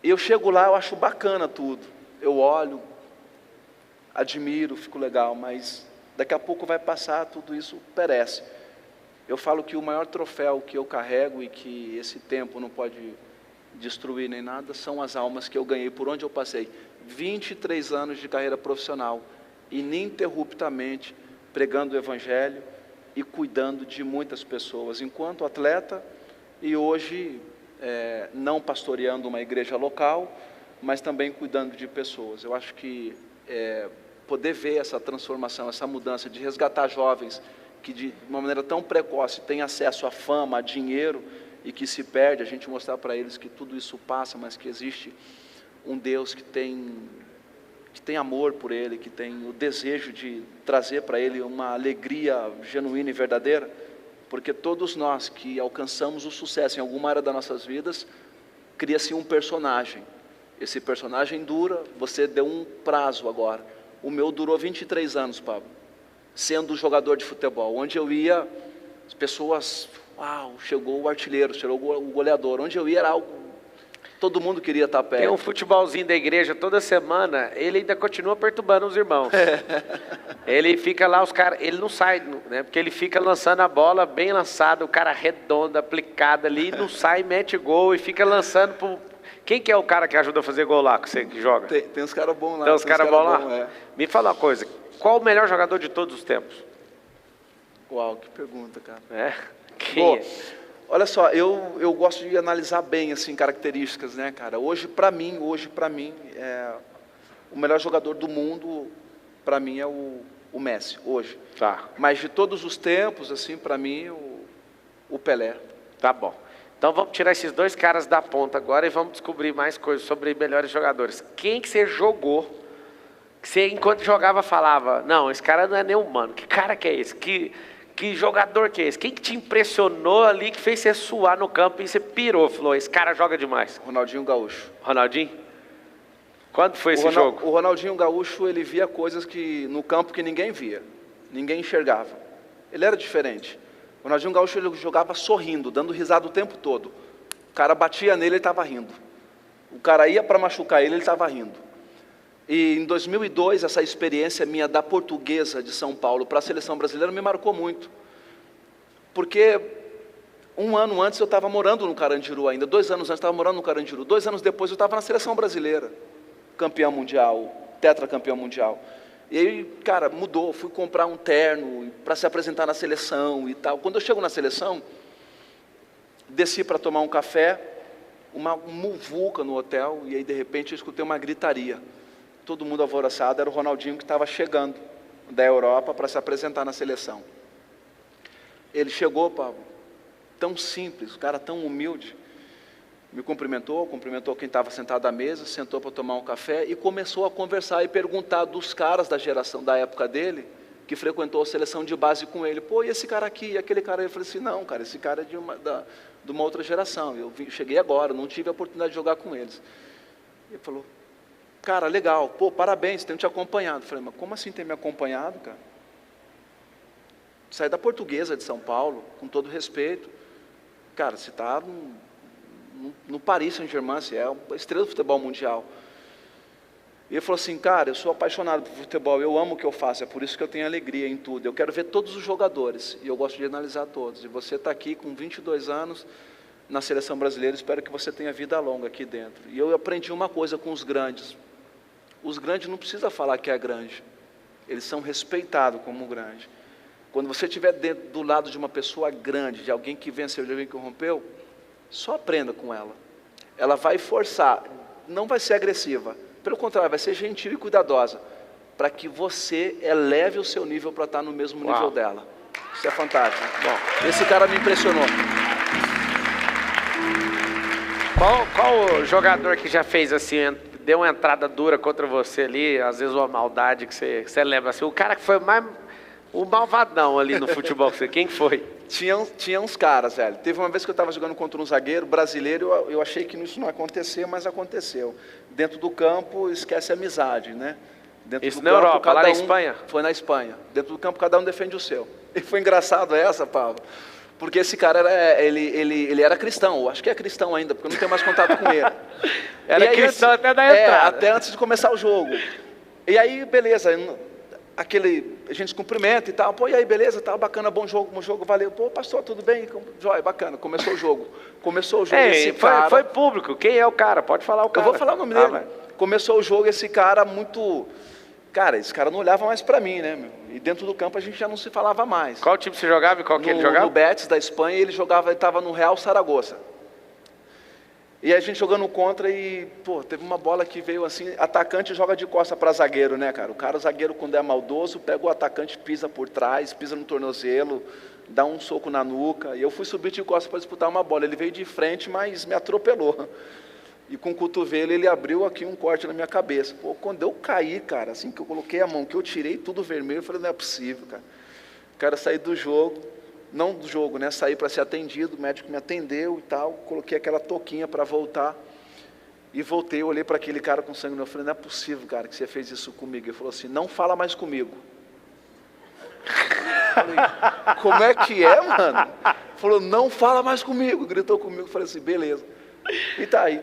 Eu chego lá, eu acho bacana tudo. Eu olho, admiro, fico legal, mas daqui a pouco vai passar, tudo isso perece. Eu falo que o maior troféu que eu carrego e que esse tempo não pode destruir nem nada, são as almas que eu ganhei por onde eu passei. 23 anos de carreira profissional, ininterruptamente pregando o Evangelho e cuidando de muitas pessoas, enquanto atleta e hoje não pastoreando uma igreja local, mas também cuidando de pessoas. Eu acho que poder ver essa transformação, essa mudança de resgatar jovens que de uma maneira tão precoce têm acesso à fama, a dinheiro e que se perde, a gente mostrar para eles que tudo isso passa, mas que existe um Deus que tem amor por ele, que tem o desejo de trazer para ele uma alegria genuína e verdadeira, porque todos nós que alcançamos o sucesso em alguma área das nossas vidas, cria-se um personagem. Esse personagem dura, você deu um prazo agora. O meu durou 23 anos, Pablo, sendo jogador de futebol. Onde eu ia, as pessoas, uau, chegou o artilheiro, chegou o goleador. Onde eu ia era algo, todo mundo queria estar perto. Tem um futebolzinho da igreja toda semana, ele ainda continua perturbando os irmãos. Ele fica lá, os caras, ele não sai, né? Porque ele fica lançando a bola bem lançada, o cara redondo, aplicado ali, não sai, mete gol e fica lançando pro... Quem que é o cara que ajuda a fazer gol lá, que você que joga? Tem uns caras bons lá. Tem uns caras bons lá? Me fala uma coisa, qual o melhor jogador de todos os tempos? Uau, que pergunta, cara. Quem é? Olha só, eu gosto de analisar bem, assim, características, né, cara? Hoje, para mim, o melhor jogador do mundo, para mim, é o Messi, hoje. Tá. Mas de todos os tempos, assim, para mim, o Pelé. Tá bom. Então vamos tirar esses dois caras da ponta agora e vamos descobrir mais coisas sobre melhores jogadores. Quem que você jogou, que você, enquanto jogava, falava, não, esse cara não é nem humano, que cara que é esse? Que jogador que é esse? Quem que te impressionou ali, que fez você suar no campo e você pirou, falou, esse cara joga demais? Ronaldinho Gaúcho. Ronaldinho? Quando foi esse jogo? O Ronaldinho Gaúcho, ele via coisas no campo que ninguém via, ninguém enxergava. Ele era diferente. O Ronaldinho Gaúcho, ele jogava sorrindo, dando risada o tempo todo. O cara batia nele, ele estava rindo. O cara ia para machucar ele estava rindo. E em 2002, essa experiência minha da Portuguesa de São Paulo para a seleção brasileira me marcou muito. Porque um ano antes eu estava morando no Carandiru ainda, 2 anos antes eu estava morando no Carandiru, 2 anos depois eu estava na seleção brasileira, campeão mundial, tetracampeão mundial. E aí, cara, mudou, fui comprar um terno para se apresentar na seleção e tal. Quando eu chego na seleção, desci para tomar um café, uma muvuca no hotel, e aí de repente eu escutei uma gritaria. Todo mundo alvoroçado, era o Ronaldinho que estava chegando da Europa para se apresentar na seleção. Ele chegou, Pablo, tão simples, o cara tão humilde, me cumprimentou quem estava sentado à mesa, sentou para tomar um café e começou a conversar e perguntar dos caras da geração, da época dele, que frequentou a seleção de base com ele. Pô, e esse cara aqui, e aquele cara? Eu falei assim, não, cara, esse cara é de uma outra geração, cheguei agora, não tive a oportunidade de jogar com eles. Ele falou, cara, legal, pô, parabéns, tenho te acompanhado. Eu falei, mas como assim tem me acompanhado, cara? Saí da Portuguesa de São Paulo, com todo respeito. Cara, você está no Paris Saint-Germain, você é a estrela do futebol mundial. E ele falou assim, cara, eu sou apaixonado por futebol, eu amo o que eu faço, é por isso que eu tenho alegria em tudo. Eu quero ver todos os jogadores, e eu gosto de analisar todos. E você está aqui com 22 anos na seleção brasileira, espero que você tenha vida longa aqui dentro. E eu aprendi uma coisa com os grandes. Os grandes não precisam falar que é grande, eles são respeitados como grande. Quando você estiver do lado de uma pessoa grande, de alguém que venceu, de alguém que rompeu, só aprenda com ela. Ela vai forçar, não vai ser agressiva, pelo contrário, vai ser gentil e cuidadosa, para que você eleve o seu nível para estar no mesmo nível dela. Isso é fantástico. Bom, esse cara me impressionou. Qual jogador que já fez assim, deu uma entrada dura contra você ali, às vezes uma maldade que você lembra assim, o cara que foi mais o malvadão ali no futebol, quem foi? Tinha uns caras, velho. Teve uma vez que eu estava jogando contra um zagueiro brasileiro, eu achei que isso não ia acontecer, mas aconteceu. Dentro do campo, esquece a amizade, né? Dentro isso do na campo, Europa, lá na Espanha? Foi na Espanha. Dentro do campo, cada um defende o seu. E foi engraçado essa, Paulo, porque esse cara, ele era cristão, acho que é cristão ainda, porque eu não tenho mais contato com ele. Era cristão até da entrada. Até antes de começar o jogo. E aí, beleza, a gente se cumprimenta e tal, pô, e aí, beleza, tá bacana, bom jogo, valeu, pô, pastor, tudo bem? Joia, bacana, começou o jogo, esse cara... Foi público, quem é o cara? Pode falar o cara. Eu vou falar o nome dele. Começou o jogo, esse cara muito... Cara, esse cara não olhava mais pra mim, né, meu? E dentro do campo a gente já não se falava mais. Qual time você jogava e qual que ele jogava? No Betis, da Espanha, ele estava no Real Saragossa. E a gente jogando contra e, pô, teve uma bola que veio assim, atacante joga de costa para zagueiro, né, cara? O zagueiro, quando é maldoso, pega o atacante, pisa por trás, pisa no tornozelo, dá um soco na nuca. E eu fui subir de costa para disputar uma bola. Ele veio de frente, mas me atropelou. E com o cotovelo ele abriu aqui um corte na minha cabeça. Pô, quando eu caí, cara, assim que eu coloquei a mão, que eu tirei tudo vermelho, eu falei, não é possível, cara. O cara saiu do jogo. Não do jogo, né? Saí para ser atendido, o médico me atendeu e tal, coloquei aquela touquinha para voltar, e voltei, olhei para aquele cara com sangue no olho, eu falei, não é possível, cara, que você fez isso comigo. Ele falou assim, não fala mais comigo. Eu falei, como é que é, mano? Falou, não fala mais comigo, gritou comigo, eu falei assim, beleza. E tá aí,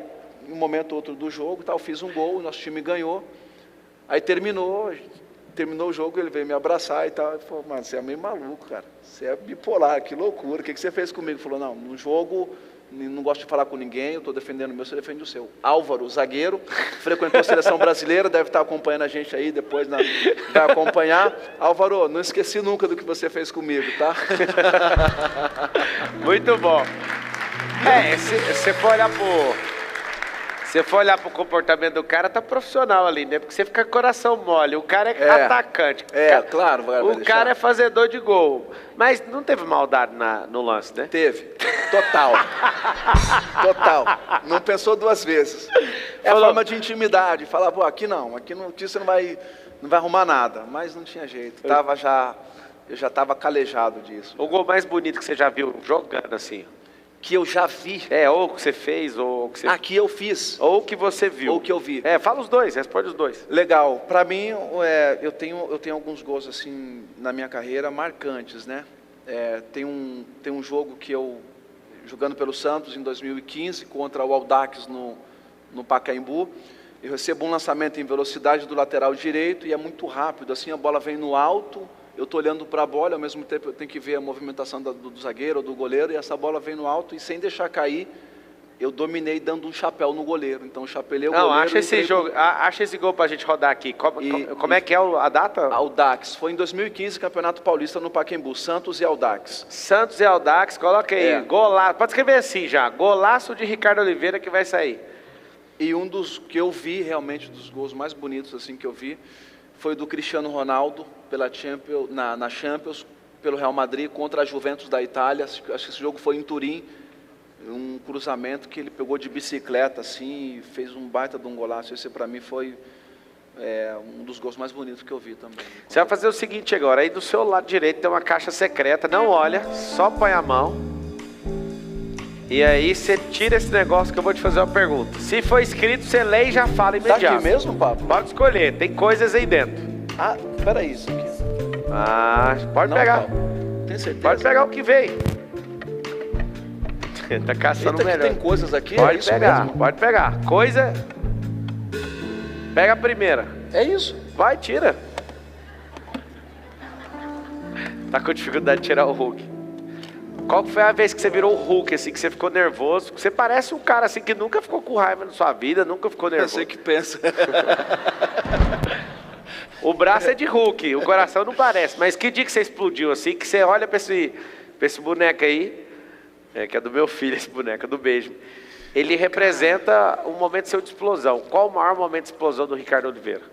um momento ou outro do jogo, tal, fiz um gol, nosso time ganhou, aí terminou o jogo, ele veio me abraçar e tal, ele falou, mano, você é meio maluco, cara, você é bipolar, que loucura, o que você fez comigo? Ele falou, não, no jogo, não gosto de falar com ninguém, eu estou defendendo o meu, você defende o seu. Álvaro, zagueiro, frequentou a seleção brasileira, deve estar acompanhando a gente aí, depois vai acompanhar. Álvaro, não esqueci nunca do que você fez comigo, tá? Muito bom. Se você for olhar pro comportamento do cara, tá profissional ali, né? Porque você fica com o coração mole. O cara é atacante. Claro. O cara é fazedor de gol. Mas não teve maldade no lance, né? Teve. Total. Não pensou duas vezes. É a forma de intimidade. Falar, pô, aqui você não vai arrumar nada. Mas não tinha jeito. Eu já estava calejado disso. O gol mais bonito que você já viu jogando assim? Que eu já vi. Ou que você fez, ou que você... que eu fiz. Ou que você viu. Ou que eu vi. Fala os dois, responde os dois. Legal. Para mim, eu tenho alguns gols assim na minha carreira marcantes, né? Tem um jogo que eu, jogando pelo Santos em 2015, contra o Audax no Pacaembu, eu recebo um lançamento em velocidade do lateral direito e é muito rápido, assim, a bola vem no alto, eu estou olhando para a bola, ao mesmo tempo eu tenho que ver a movimentação do zagueiro ou do goleiro, e essa bola vem no alto e sem deixar cair, eu dominei dando um chapéu no goleiro. Então eu chapelei o goleiro. Não, acha esse gol para a gente rodar aqui. Como é que é a data? Audax, foi em 2015, Campeonato Paulista no Pacaembu, Santos e Audax. Santos e Audax, coloca aí, golaço, pode escrever assim já, golaço de Ricardo Oliveira que vai sair. E um dos que eu vi, realmente, dos gols mais bonitos assim que eu vi, foi do Cristiano Ronaldo na Champions, pelo Real Madrid, contra a Juventus da Itália. Acho que esse jogo foi em Turim, um cruzamento que ele pegou de bicicleta, assim, e fez um baita de um golaço. Esse para mim foi um dos gols mais bonitos que eu vi também. Você vai fazer o seguinte agora, aí do seu lado direito tem uma caixa secreta, não olha, só põe a mão. E aí você tira esse negócio que eu vou te fazer uma pergunta. Se for escrito, você lê e já fala imediato. Tá aqui mesmo, Pablo? Pode escolher, tem coisas aí dentro. Peraí, isso aqui. Pode pegar. Tem certeza? Pode pegar o que veio. Tá caçando o melhor. Tem coisas aqui, pode pegar, mesmo? Pode pegar. Coisa... Pega a primeira. É isso. Vai, tira. Tá com dificuldade de tirar o Hulk. Qual foi a vez que você virou o Hulk, assim, que você ficou nervoso? Você parece um cara, assim, que nunca ficou com raiva na sua vida, nunca ficou nervoso. Eu sei que pensa. O braço é de Hulk, o coração não parece. Mas que dia que você explodiu, assim, que você olha pra esse boneco aí, que é do meu filho, esse boneco, do beijo. Ele representa um momento seu de explosão. Qual o maior momento de explosão do Ricardo Oliveira?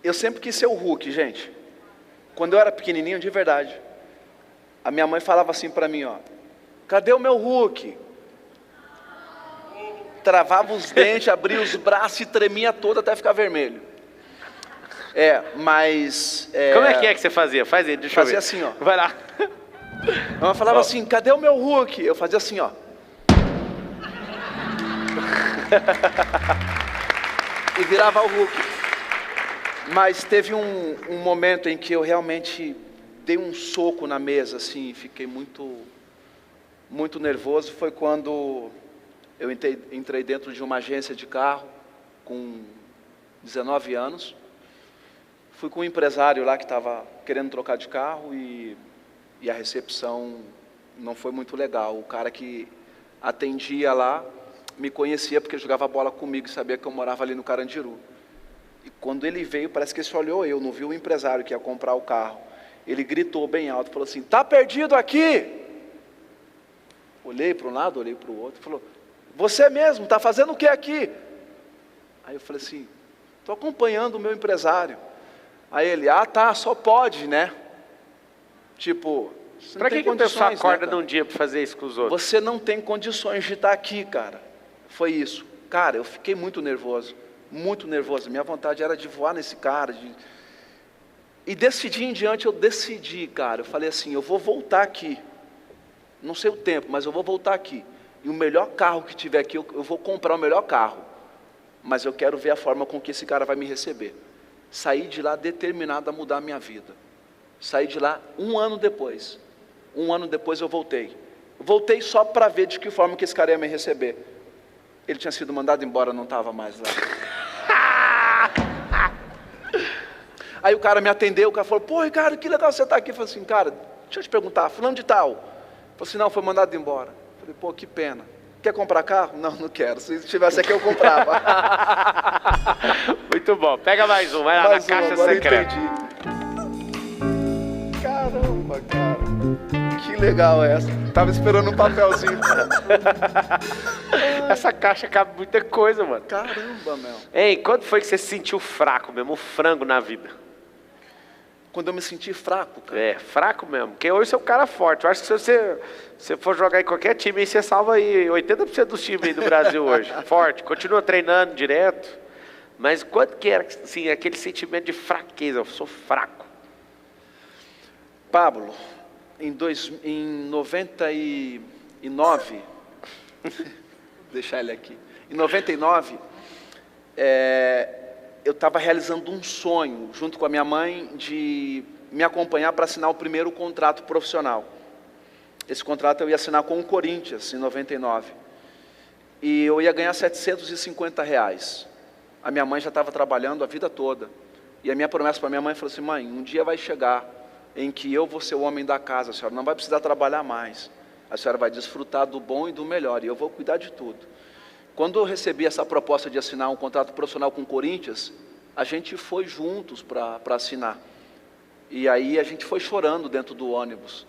Eu sempre quis ser o Hulk, gente. Quando eu era pequenininho, de verdade. A minha mãe falava assim para mim, cadê o meu Hulk? Travava os dentes, abria os braços e tremia todo até ficar vermelho. Mas... Como é que você fazia? Faz aí, deixa eu ver. Fazia assim, Vai lá. Ela falava assim, cadê o meu Hulk? Eu fazia assim, e virava o Hulk. Mas teve um momento em que eu realmente dei um soco na mesa, assim, fiquei muito nervoso. Foi quando eu entrei dentro de uma agência de carro, com 19 anos. Fui com um empresário lá que estava querendo trocar de carro e a recepção não foi muito legal. O cara que atendia lá me conhecia porque jogava bola comigo e sabia que eu morava ali no Carandiru. E quando ele veio, parece que ele só olhou eu, não viu o empresário que ia comprar o carro. Ele gritou bem alto, falou assim: "Tá perdido aqui?" Olhei para um lado, olhei para o outro, falou: "Você mesmo, está fazendo o que aqui?" Aí eu falei assim: "Estou acompanhando o meu empresário." Aí ele: "Ah, tá, só pode, né?" Tipo, Para que o pessoal acorda num dia para fazer isso com os outros? Você não tem condições de estar aqui, cara. Foi isso. Cara, eu fiquei muito nervoso. Muito nervoso. Minha vontade era de voar nesse cara. E decidi em diante, eu decidi, cara. Eu falei assim: eu vou voltar aqui. Não sei o tempo, mas eu vou voltar aqui. E o melhor carro que tiver aqui, eu vou comprar o melhor carro. Mas eu quero ver a forma com que esse cara vai me receber. Saí de lá determinado a mudar a minha vida. Saí de lá 1 ano depois. 1 ano depois eu voltei. Voltei só para ver de que forma que esse cara ia me receber. Ele tinha sido mandado embora, não estava mais lá. Aí o cara me atendeu, o cara falou: "Pô, Ricardo, que legal você estar aqui." Eu falei assim: "Cara, deixa eu te perguntar, fulano de tal." Eu falei assim: "Não, foi mandado embora." Eu falei: "Pô, que pena. Quer comprar carro?" "Não, não quero. Se estivesse aqui eu comprava." Muito bom. Pega mais um, vai lá Mais na caixa agora secreta. entendi. Caramba, cara. Que legal essa. Tava esperando um papelzinho. Essa caixa cabe muita coisa, mano. Caramba, meu. Ei, quando foi que você se sentiu fraco mesmo, um frango na vida? Quando eu me senti fraco, cara. É, fraco mesmo. Porque hoje você é um cara forte. Eu acho que se você for jogar em qualquer time, aí você salva aí 80% dos times aí do Brasil hoje. Forte, continua treinando direto. Mas quando que era assim, aquele sentimento de fraqueza? Eu sou fraco. Pablo, em 99, deixar ele aqui. Em 99, eu estava realizando um sonho, junto com a minha mãe, de me acompanhar para assinar o primeiro contrato profissional. Esse contrato eu ia assinar com o Corinthians, em 99. E eu ia ganhar R$750. A minha mãe já estava trabalhando a vida toda. E a minha promessa para minha mãe falou assim: "Mãe, um dia vai chegar em que eu vou ser o homem da casa, a senhora não vai precisar trabalhar mais. A senhora vai desfrutar do bom e do melhor, e eu vou cuidar de tudo." Quando eu recebi essa proposta de assinar um contrato profissional com o Corinthians, a gente foi juntos para assinar. E aí a gente foi chorando dentro do ônibus.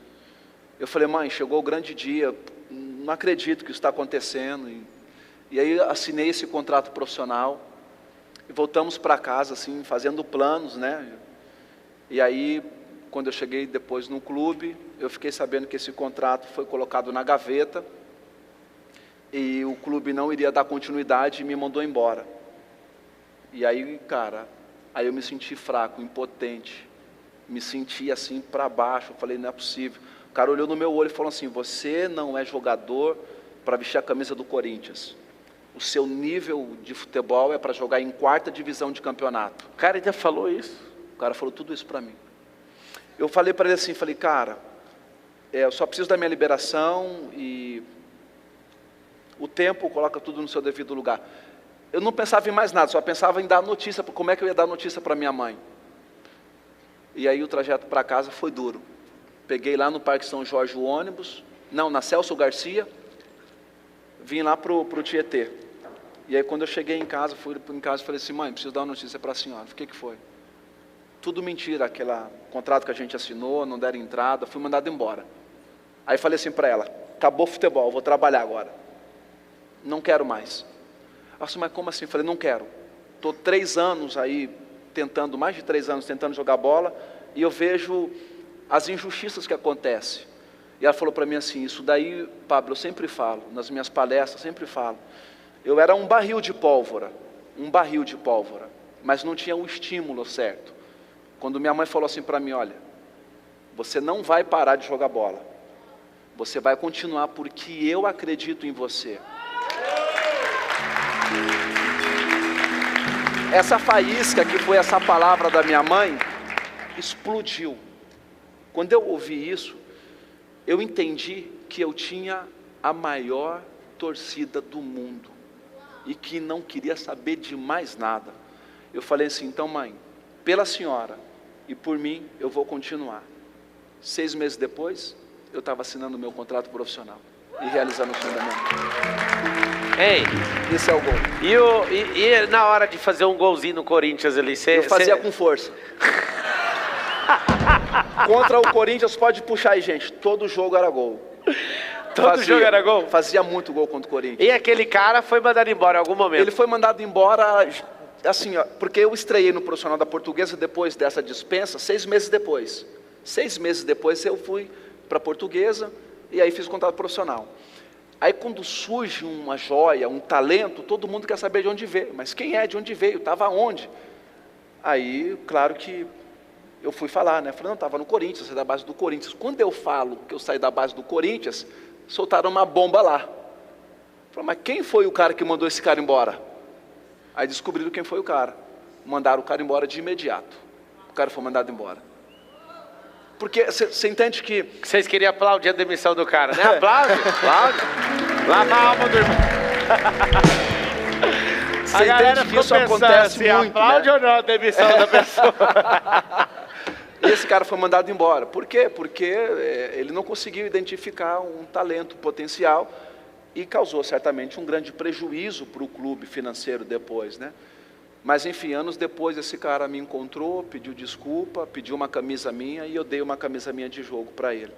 Eu falei: "Mãe, chegou o grande dia, não acredito que isso está acontecendo." E aí assinei esse contrato profissional, e voltamos para casa, assim, fazendo planos, né? E aí, quando eu cheguei depois no clube, eu fiquei sabendo que esse contrato foi colocado na gaveta, e o clube não iria dar continuidade e me mandou embora. E aí, cara, aí eu me senti fraco, impotente, me senti assim para baixo. Eu falei: "Não é possível." O cara olhou no meu olho e falou assim: "Você não é jogador para vestir a camisa do Corinthians. O seu nível de futebol é para jogar em 4ª divisão de campeonato." O cara ainda falou isso? O cara falou tudo isso para mim. Eu falei para ele assim, falei: "Cara, eu só preciso da minha liberação e o tempo coloca tudo no seu devido lugar." Eu não pensava em mais nada, só pensava em dar notícia, como é que eu ia dar notícia para minha mãe. E aí o trajeto para casa foi duro. Peguei lá no Parque São Jorge o ônibus, não, na Celso Garcia, vim lá pro Tietê. E aí quando eu cheguei em casa, fui em casa e falei assim: "Mãe, preciso dar uma notícia para a senhora." O que foi? Tudo mentira, aquele contrato que a gente assinou, não deram entrada, fui mandado embora. Aí falei assim para ela: "Acabou o futebol, vou trabalhar agora. Não quero mais." Ela disse: "Mas como assim?" Eu falei: "Não quero. Estou 3 anos aí, mais de 3 anos tentando jogar bola, e eu vejo as injustiças que acontecem." E ela falou para mim assim: "Isso daí, Pablo, eu sempre falo, nas minhas palestras, sempre falo. Eu era um barril de pólvora, mas não tinha o estímulo certo." Quando minha mãe falou assim para mim: "Olha, você não vai parar de jogar bola. Você vai continuar porque eu acredito em você." Essa faísca que foi essa palavra da minha mãe, explodiu. Quando eu ouvi isso, eu entendi que eu tinha a maior torcida do mundo e que não queria saber de mais nada. Eu falei assim: "Então, mãe, pela senhora e por mim, eu vou continuar. 6 meses depois, eu estava assinando o meu contrato profissional e realizando o sonho da minha mãe. Ei, Esse é o gol. e na hora de fazer um golzinho no Corinthians ali, Eu fazia com força. Contra o Corinthians, pode puxar aí, gente. Todo jogo era gol. Todo jogo era gol? Fazia muito gol contra o Corinthians. E aquele cara foi mandado embora em algum momento? Ele foi mandado embora, assim, ó, porque eu estreiei no profissional da Portuguesa depois dessa dispensa, 6 meses depois. 6 meses depois eu fui para a Portuguesa e aí fiz o contrato profissional. Aí quando surge uma joia, um talento, todo mundo quer saber de onde veio. Mas quem é, de onde veio, estava onde? Aí, claro que eu fui falar, né? Falei, não, estava no Corinthians, eu saí da base do Corinthians. Quando eu falo que eu saí da base do Corinthians, soltaram uma bomba lá. Falei, mas quem foi o cara que mandou esse cara embora? Aí descobriram quem foi o cara. Mandaram o cara embora de imediato. O cara foi mandado embora. Porque você entende que... Vocês queriam aplaudir a demissão do cara, né? Aplaude, aplaude. Lava a alma do irmão. Você entende que isso acontece assim, muito, aplaude, né? ou não a demissão da pessoa? E esse cara foi mandado embora. Por quê? Porque ele não conseguiu identificar um talento potencial e causou certamente um grande prejuízo para o clube financeiro depois, né? Mas enfim, anos depois esse cara me encontrou, pediu desculpa, pediu uma camisa minha e eu dei uma camisa minha de jogo para ele.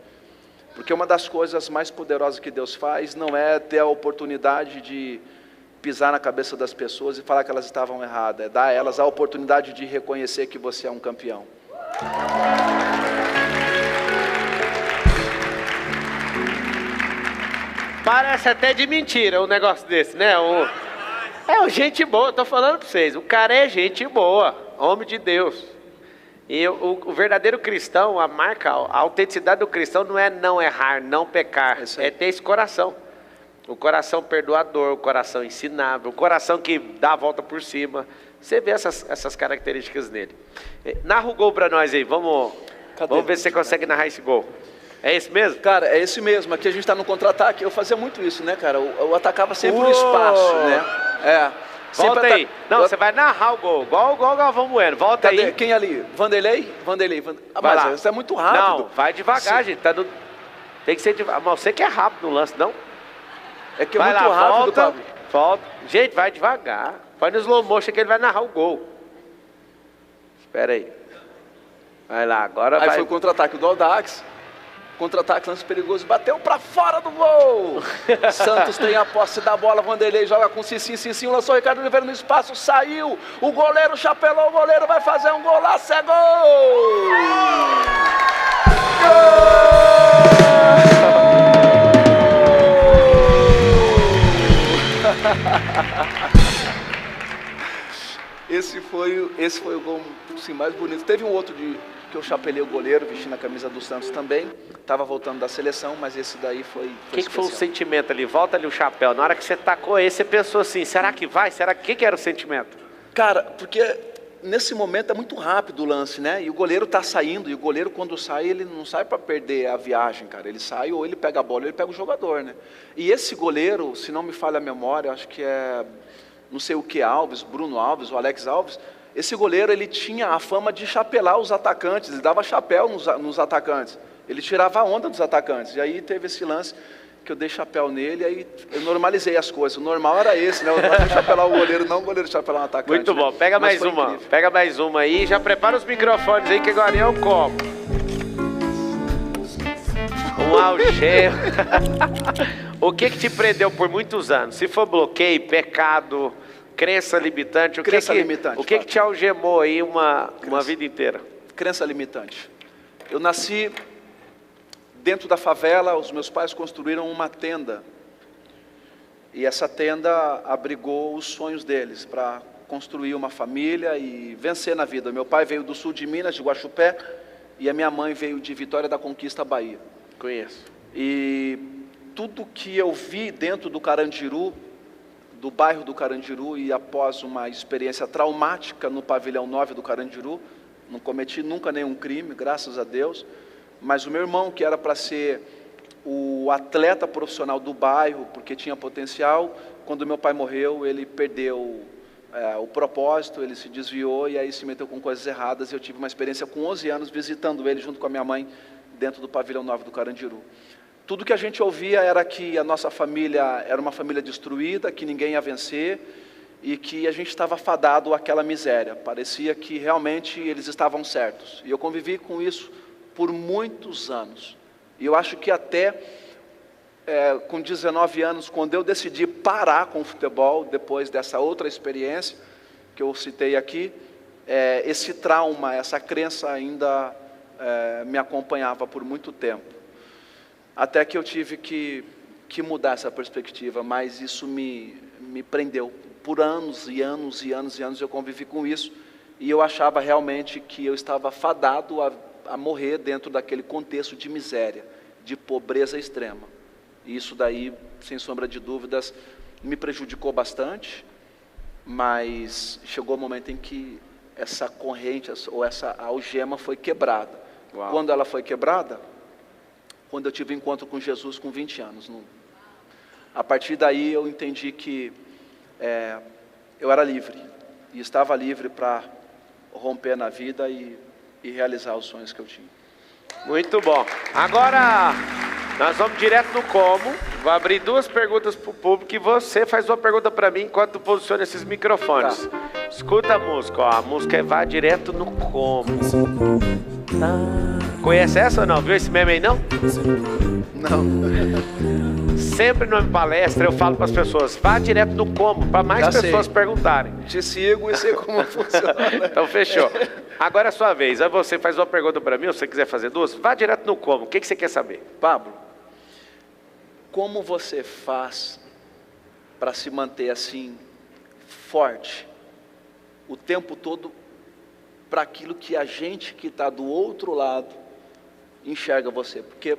Porque uma das coisas mais poderosas que Deus faz não é ter a oportunidade de pisar na cabeça das pessoas e falar que elas estavam erradas, é dar a elas a oportunidade de reconhecer que você é um campeão. Parece até de mentira um negócio desse, né? Gente boa, tô falando para vocês. O cara é gente boa, homem de Deus. E o verdadeiro cristão, a marca, a autenticidade do cristão não é não errar, não pecar. É ter esse coração. O coração perdoador, o coração ensinável, o coração que dá a volta por cima. Você vê essas características nele. Narra o gol para nós aí, vamos ver se você consegue narrar esse gol. É esse mesmo? Cara, é esse mesmo. Aqui a gente está no contra-ataque. Eu fazia muito isso, né, cara? Eu atacava sempre no espaço, né? Volta aí. Não, você vai narrar o gol. Igual o Galvão Bueno. Volta aí. Quem ali? Vanderlei? Ah, vai mas lá. isso é muito rápido. Não, vai devagar, gente. Tem que ser devagar. Mas você que é rápido no lance, não? É que é muito rápido, Pablo. Volta. Gente, vai devagar. Vai no slow motion que ele vai narrar o gol. Espera aí. Vai lá, agora vai. Aí foi o contra-ataque do Audax. Contra-ataque, lance perigoso, bateu pra fora do gol. Santos tem a posse da bola, Vanderlei joga com Cicinho, lançou Ricardo Oliveira no espaço, saiu. O goleiro chapelou, o goleiro vai fazer um golaço, é gol! Esse foi o gol assim, mais bonito. Teve um outro que eu chapelei o goleiro, vestindo a camisa do Santos também. Estava voltando da seleção, mas esse daí foi O que foi o sentimento ali? Volta ali o chapéu. Na hora que você tacou esse, você pensou assim, será que vai? Que era o sentimento? Cara, porque nesse momento é muito rápido o lance, né? E o goleiro tá saindo, e o goleiro quando sai, ele não sai para perder a viagem, cara. Ele sai ou ele pega a bola ou ele pega o jogador, né? E esse goleiro, se não me falha a memória, acho que é, não sei o que Alves, Bruno Alves, ou Alex Alves. Esse goleiro, ele tinha a fama de chapelar os atacantes, ele dava chapéu nos atacantes. Ele tirava a onda dos atacantes. E aí teve esse lance que eu dei chapéu nele, aí eu normalizei as coisas. O normal era esse, né? Eu chapelar o goleiro, não o goleiro chapelar um atacante. Muito bom. Né? Pega mais uma. Incrível. Pega mais uma aí. Já prepara os microfones aí que agora eu como. Um algema. O que te prendeu por muitos anos? Se for bloqueio, pecado, crença limitante, o que te algemou aí uma vida inteira? Crença limitante. Eu nasci dentro da favela, os meus pais construíram uma tenda. E essa tenda abrigou os sonhos deles para construir uma família e vencer na vida. Meu pai veio do sul de Minas, de Guaxupé, e a minha mãe veio de Vitória da Conquista, Bahia. Conheço. E tudo que eu vi dentro do Carandiru, do bairro do Carandiru, e após uma experiência traumática no pavilhão 9 do Carandiru, não cometi nunca nenhum crime, graças a Deus, mas o meu irmão, que era para ser o atleta profissional do bairro, porque tinha potencial, quando meu pai morreu, ele perdeu o propósito, ele se desviou e aí se meteu com coisas erradas. Eu tive uma experiência com 11 anos visitando ele junto com a minha mãe dentro do pavilhão 9 do Carandiru. Tudo que a gente ouvia era que a nossa família era uma família destruída, que ninguém ia vencer e que a gente estava fadado àquela miséria. Parecia que realmente eles estavam certos. E eu convivi com isso por muitos anos. E eu acho que até com 19 anos, quando eu decidi parar com o futebol, depois dessa outra experiência que eu citei aqui, esse trauma, essa crença ainda me acompanhava por muito tempo. Até que eu tive que mudar essa perspectiva, mas isso me prendeu. Por anos e anos e anos e anos eu convivi com isso, e eu achava realmente que eu estava fadado a morrer dentro daquele contexto de miséria, de pobreza extrema. E isso daí, sem sombra de dúvidas, me prejudicou bastante, mas chegou o momento em que essa corrente, ou essa algema foi quebrada. Uau. Quando ela foi quebrada, quando eu tive encontro com Jesus com 20 anos. A partir daí eu entendi que eu era livre, e estava livre para romper na vida e realizar os sonhos que eu tinha. Muito bom. Agora nós vamos direto no como. Vou abrir 2 perguntas para o público e você faz uma pergunta para mim enquanto posiciona esses microfones. Tá. Escuta a música, ó. A música Vá Direto no Como. Conhece essa ou não? Viu esse meme aí, não? Não. Sempre numa palestra eu falo para as pessoas, vá direto no como, para mais pessoas perguntarem. Te sigo e sei como funciona. Então fechou. Agora é a sua vez. Aí você faz uma pergunta para mim, ou se você quiser fazer 2, vá direto no como. O que você quer saber? Pablo, como você faz para se manter assim, forte, o tempo todo, para aquilo que a gente que está do outro lado enxerga você? Porque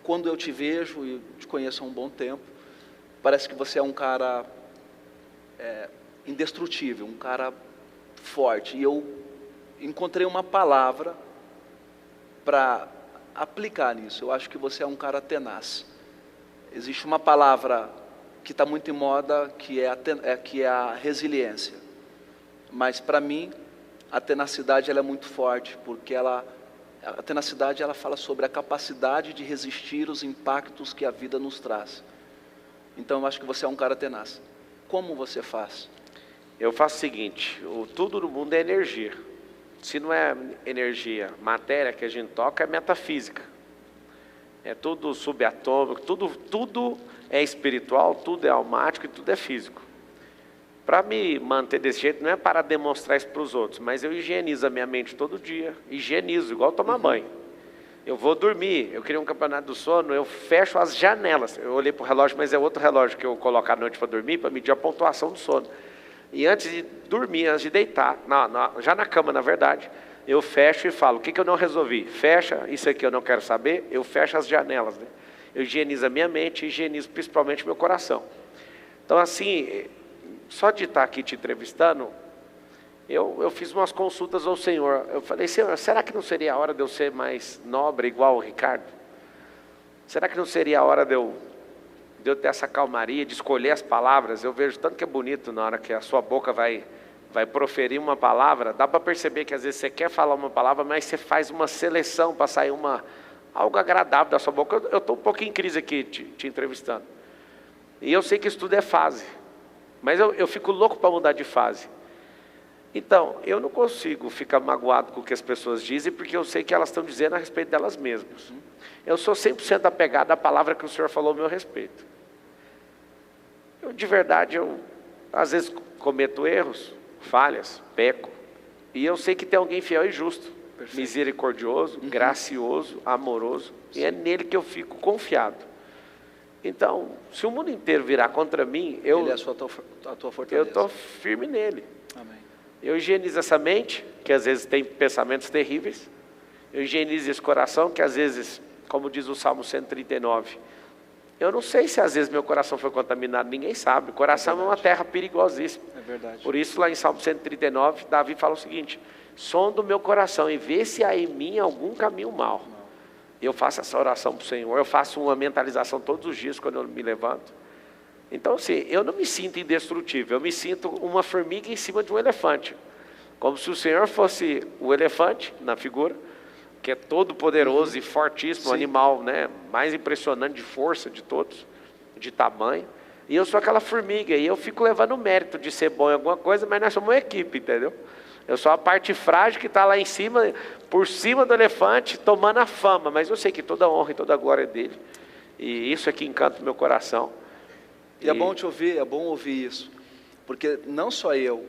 quando eu te vejo e te conheço há um bom tempo, parece que você é um cara indestrutível, um cara forte. E eu encontrei uma palavra para aplicar nisso. Eu acho que você é um cara tenaz. Existe uma palavra que está muito em moda, que é a resiliência. Mas para mim, a tenacidade ela é muito forte, porque a tenacidade ela fala sobre a capacidade de resistir os impactos que a vida nos traz. Então eu acho que você é um cara tenaz. Como você faz? Eu faço o seguinte, tudo no mundo é energia. Se não é energia, matéria que a gente toca, é metafísica. É tudo subatômico, tudo é espiritual, tudo é almático e tudo é físico. Para me manter desse jeito, não é para demonstrar isso para os outros, mas eu higienizo a minha mente todo dia. Higienizo, igual tomar banho. Eu vou dormir, eu queria um campeonato do sono, eu fecho as janelas. Eu olhei para o relógio, mas é outro relógio que eu coloco à noite para dormir, para medir a pontuação do sono. E antes de dormir, antes de deitar, já na cama, na verdade, eu fecho e falo, o que eu não resolvi? Fecha, isso aqui eu não quero saber, eu fecho as janelas. Né? Eu higienizo a minha mente, higienizo principalmente meu coração. Então assim, só de estar aqui te entrevistando, eu fiz umas consultas ao Senhor. Eu falei, Senhor, será que não seria a hora de eu ser mais nobre, igual o Ricardo? Será que não seria a hora de eu ter essa calmaria, de escolher as palavras? Eu vejo tanto que é bonito na hora que a sua boca vai proferir uma palavra. Dá para perceber que às vezes você quer falar uma palavra, mas você faz uma seleção para sair algo agradável da sua boca. Eu estou um pouquinho em crise aqui te entrevistando. E eu sei que isso tudo é fase. Mas eu fico louco para mudar de fase. Então, eu não consigo ficar magoado com o que as pessoas dizem, porque eu sei que elas estão dizendo a respeito delas mesmas. Eu sou 100% apegado à palavra que o Senhor falou a meu respeito. De verdade, eu às vezes cometo erros, falhas, peco. E eu sei que tem alguém fiel e justo, misericordioso, gracioso, amoroso. E é nele que eu fico confiado. Então, se o mundo inteiro virar contra mim, Ele é a tua fortaleza. Eu estou firme nele. Amém. Eu higienizo essa mente, que às vezes tem pensamentos terríveis. Eu higienizo esse coração, que às vezes, como diz o Salmo 139, eu não sei se às vezes meu coração foi contaminado, ninguém sabe. O coração é uma terra perigosíssima. É verdade. Por isso, lá em Salmo 139, Davi fala o seguinte, sonda o meu coração e vê se há em mim algum caminho mau. Eu faço essa oração para o Senhor, eu faço uma mentalização todos os dias quando eu me levanto. Então, assim, eu não me sinto indestrutível, eu me sinto uma formiga em cima de um elefante. Como se o Senhor fosse o elefante na figura, que é todo poderoso e fortíssimo, o animal, né, mais impressionante de força de todos, de tamanho. E eu sou aquela formiga, e eu fico levando o mérito de ser bom em alguma coisa, mas nós somos uma equipe, entendeu? Eu sou a parte frágil que está lá em cima, por cima do elefante, tomando a fama. Mas eu sei que toda a honra e toda a glória é dele. E isso é que encanta o meu coração. E é bom te ouvir, é bom ouvir isso. Porque não só eu,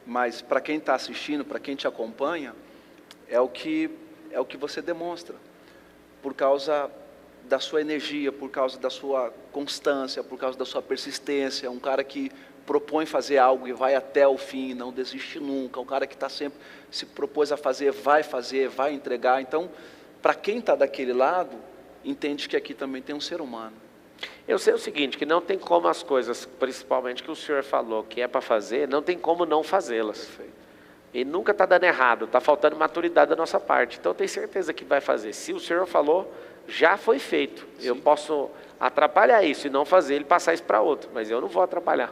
mas para quem está assistindo, para quem te acompanha, é o que você demonstra. Por causa da sua energia, por causa da sua constância, por causa da sua persistência. Um cara que propõe fazer algo e vai até o fim, não desiste nunca. Um cara que está sempre se propôs a fazer, vai entregar. Então, para quem está daquele lado, entende que aqui também tem um ser humano. Eu sei o seguinte, que não tem como as coisas, principalmente que o Senhor falou, que é para fazer, não tem como não fazê-las. Perfeito. E nunca está dando errado, está faltando maturidade da nossa parte. Então eu tenho certeza que vai fazer. Se o Senhor falou, já foi feito. Sim. Eu posso atrapalhar isso e não fazer ele passar isso para outro, mas eu não vou atrapalhar.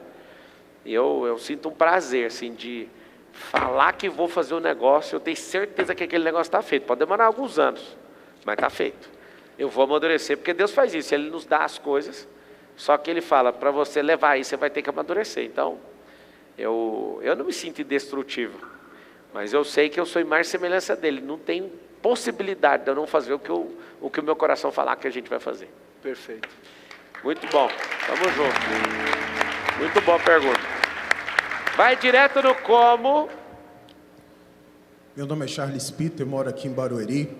Eu sinto um prazer, assim, de falar que vou fazer um negócio, eu tenho certeza que aquele negócio está feito. Pode demorar alguns anos, mas está feito. Eu vou amadurecer, porque Deus faz isso, Ele nos dá as coisas, só que Ele fala, para você levar isso, você vai ter que amadurecer. Então, eu não me sinto indestrutível, mas eu sei que eu sou imagem e semelhança dEle, não tem possibilidade de eu não fazer o que o meu coração falar que a gente vai fazer. Perfeito. Muito bom, tamo junto. Muito boa pergunta. Vai direto no como. Meu nome é Charles Peter, moro aqui em Barueri.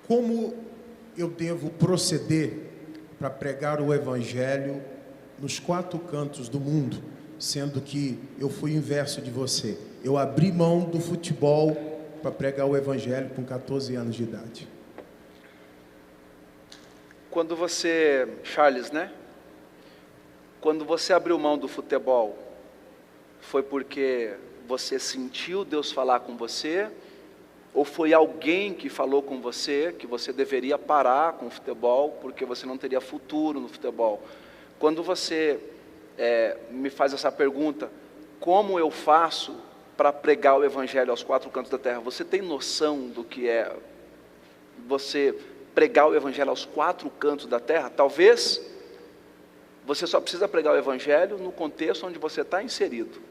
Como eu devo proceder para pregar o Evangelho nos 4 cantos do mundo, sendo que eu fui o inverso de você? Eu abri mão do futebol para pregar o Evangelho com 14 anos de idade. Quando você, Charles, né? Quando você abriu mão do futebol, foi porque você sentiu Deus falar com você? Ou foi alguém que falou com você que você deveria parar com o futebol porque você não teria futuro no futebol? Quando você me faz essa pergunta, como eu faço para pregar o Evangelho aos 4 cantos da terra? Você tem noção do que é você pregar o Evangelho aos 4 cantos da terra? Talvez você só precisa pregar o Evangelho no contexto onde você está inserido.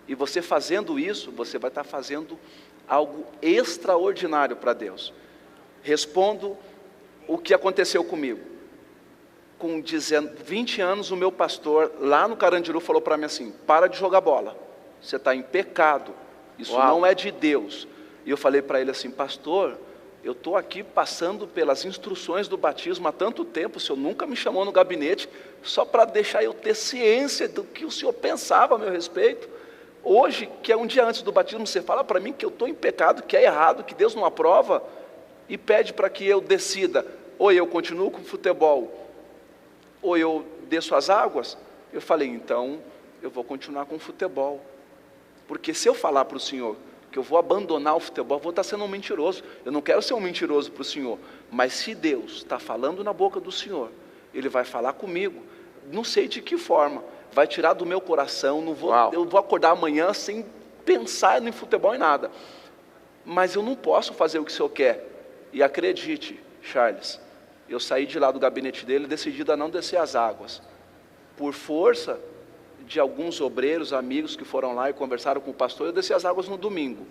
E você fazendo isso, você vai estar fazendo algo extraordinário para Deus. Respondo o que aconteceu comigo. Com 20 anos, o meu pastor lá no Carandiru falou para mim assim: para de jogar bola, você está em pecado, isso não é de Deus. E eu falei para ele assim: pastor, eu estou aqui passando pelas instruções do batismo há tanto tempo, o senhor nunca me chamou no gabinete, só para deixar eu ter ciência do que o senhor pensava a meu respeito. Hoje, que é um dia antes do batismo, você fala para mim que eu estou em pecado, que é errado, que Deus não aprova, e pede para que eu decida, ou eu continuo com o futebol, ou eu desço as águas. Eu falei, então, eu vou continuar com o futebol, porque se eu falar para o senhor que eu vou abandonar o futebol, eu vou estar sendo um mentiroso. Eu não quero ser um mentiroso para o senhor, mas se Deus está falando na boca do senhor, Ele vai falar comigo, não sei de que forma, vai tirar do meu coração, eu vou acordar amanhã sem pensar em futebol e nada, mas eu não posso fazer o que o senhor quer. E acredite, Charles, eu saí de lá do gabinete dele decidido a não descer as águas, por força de alguns obreiros, amigos que foram lá e conversaram com o pastor. Eu desci as águas no domingo.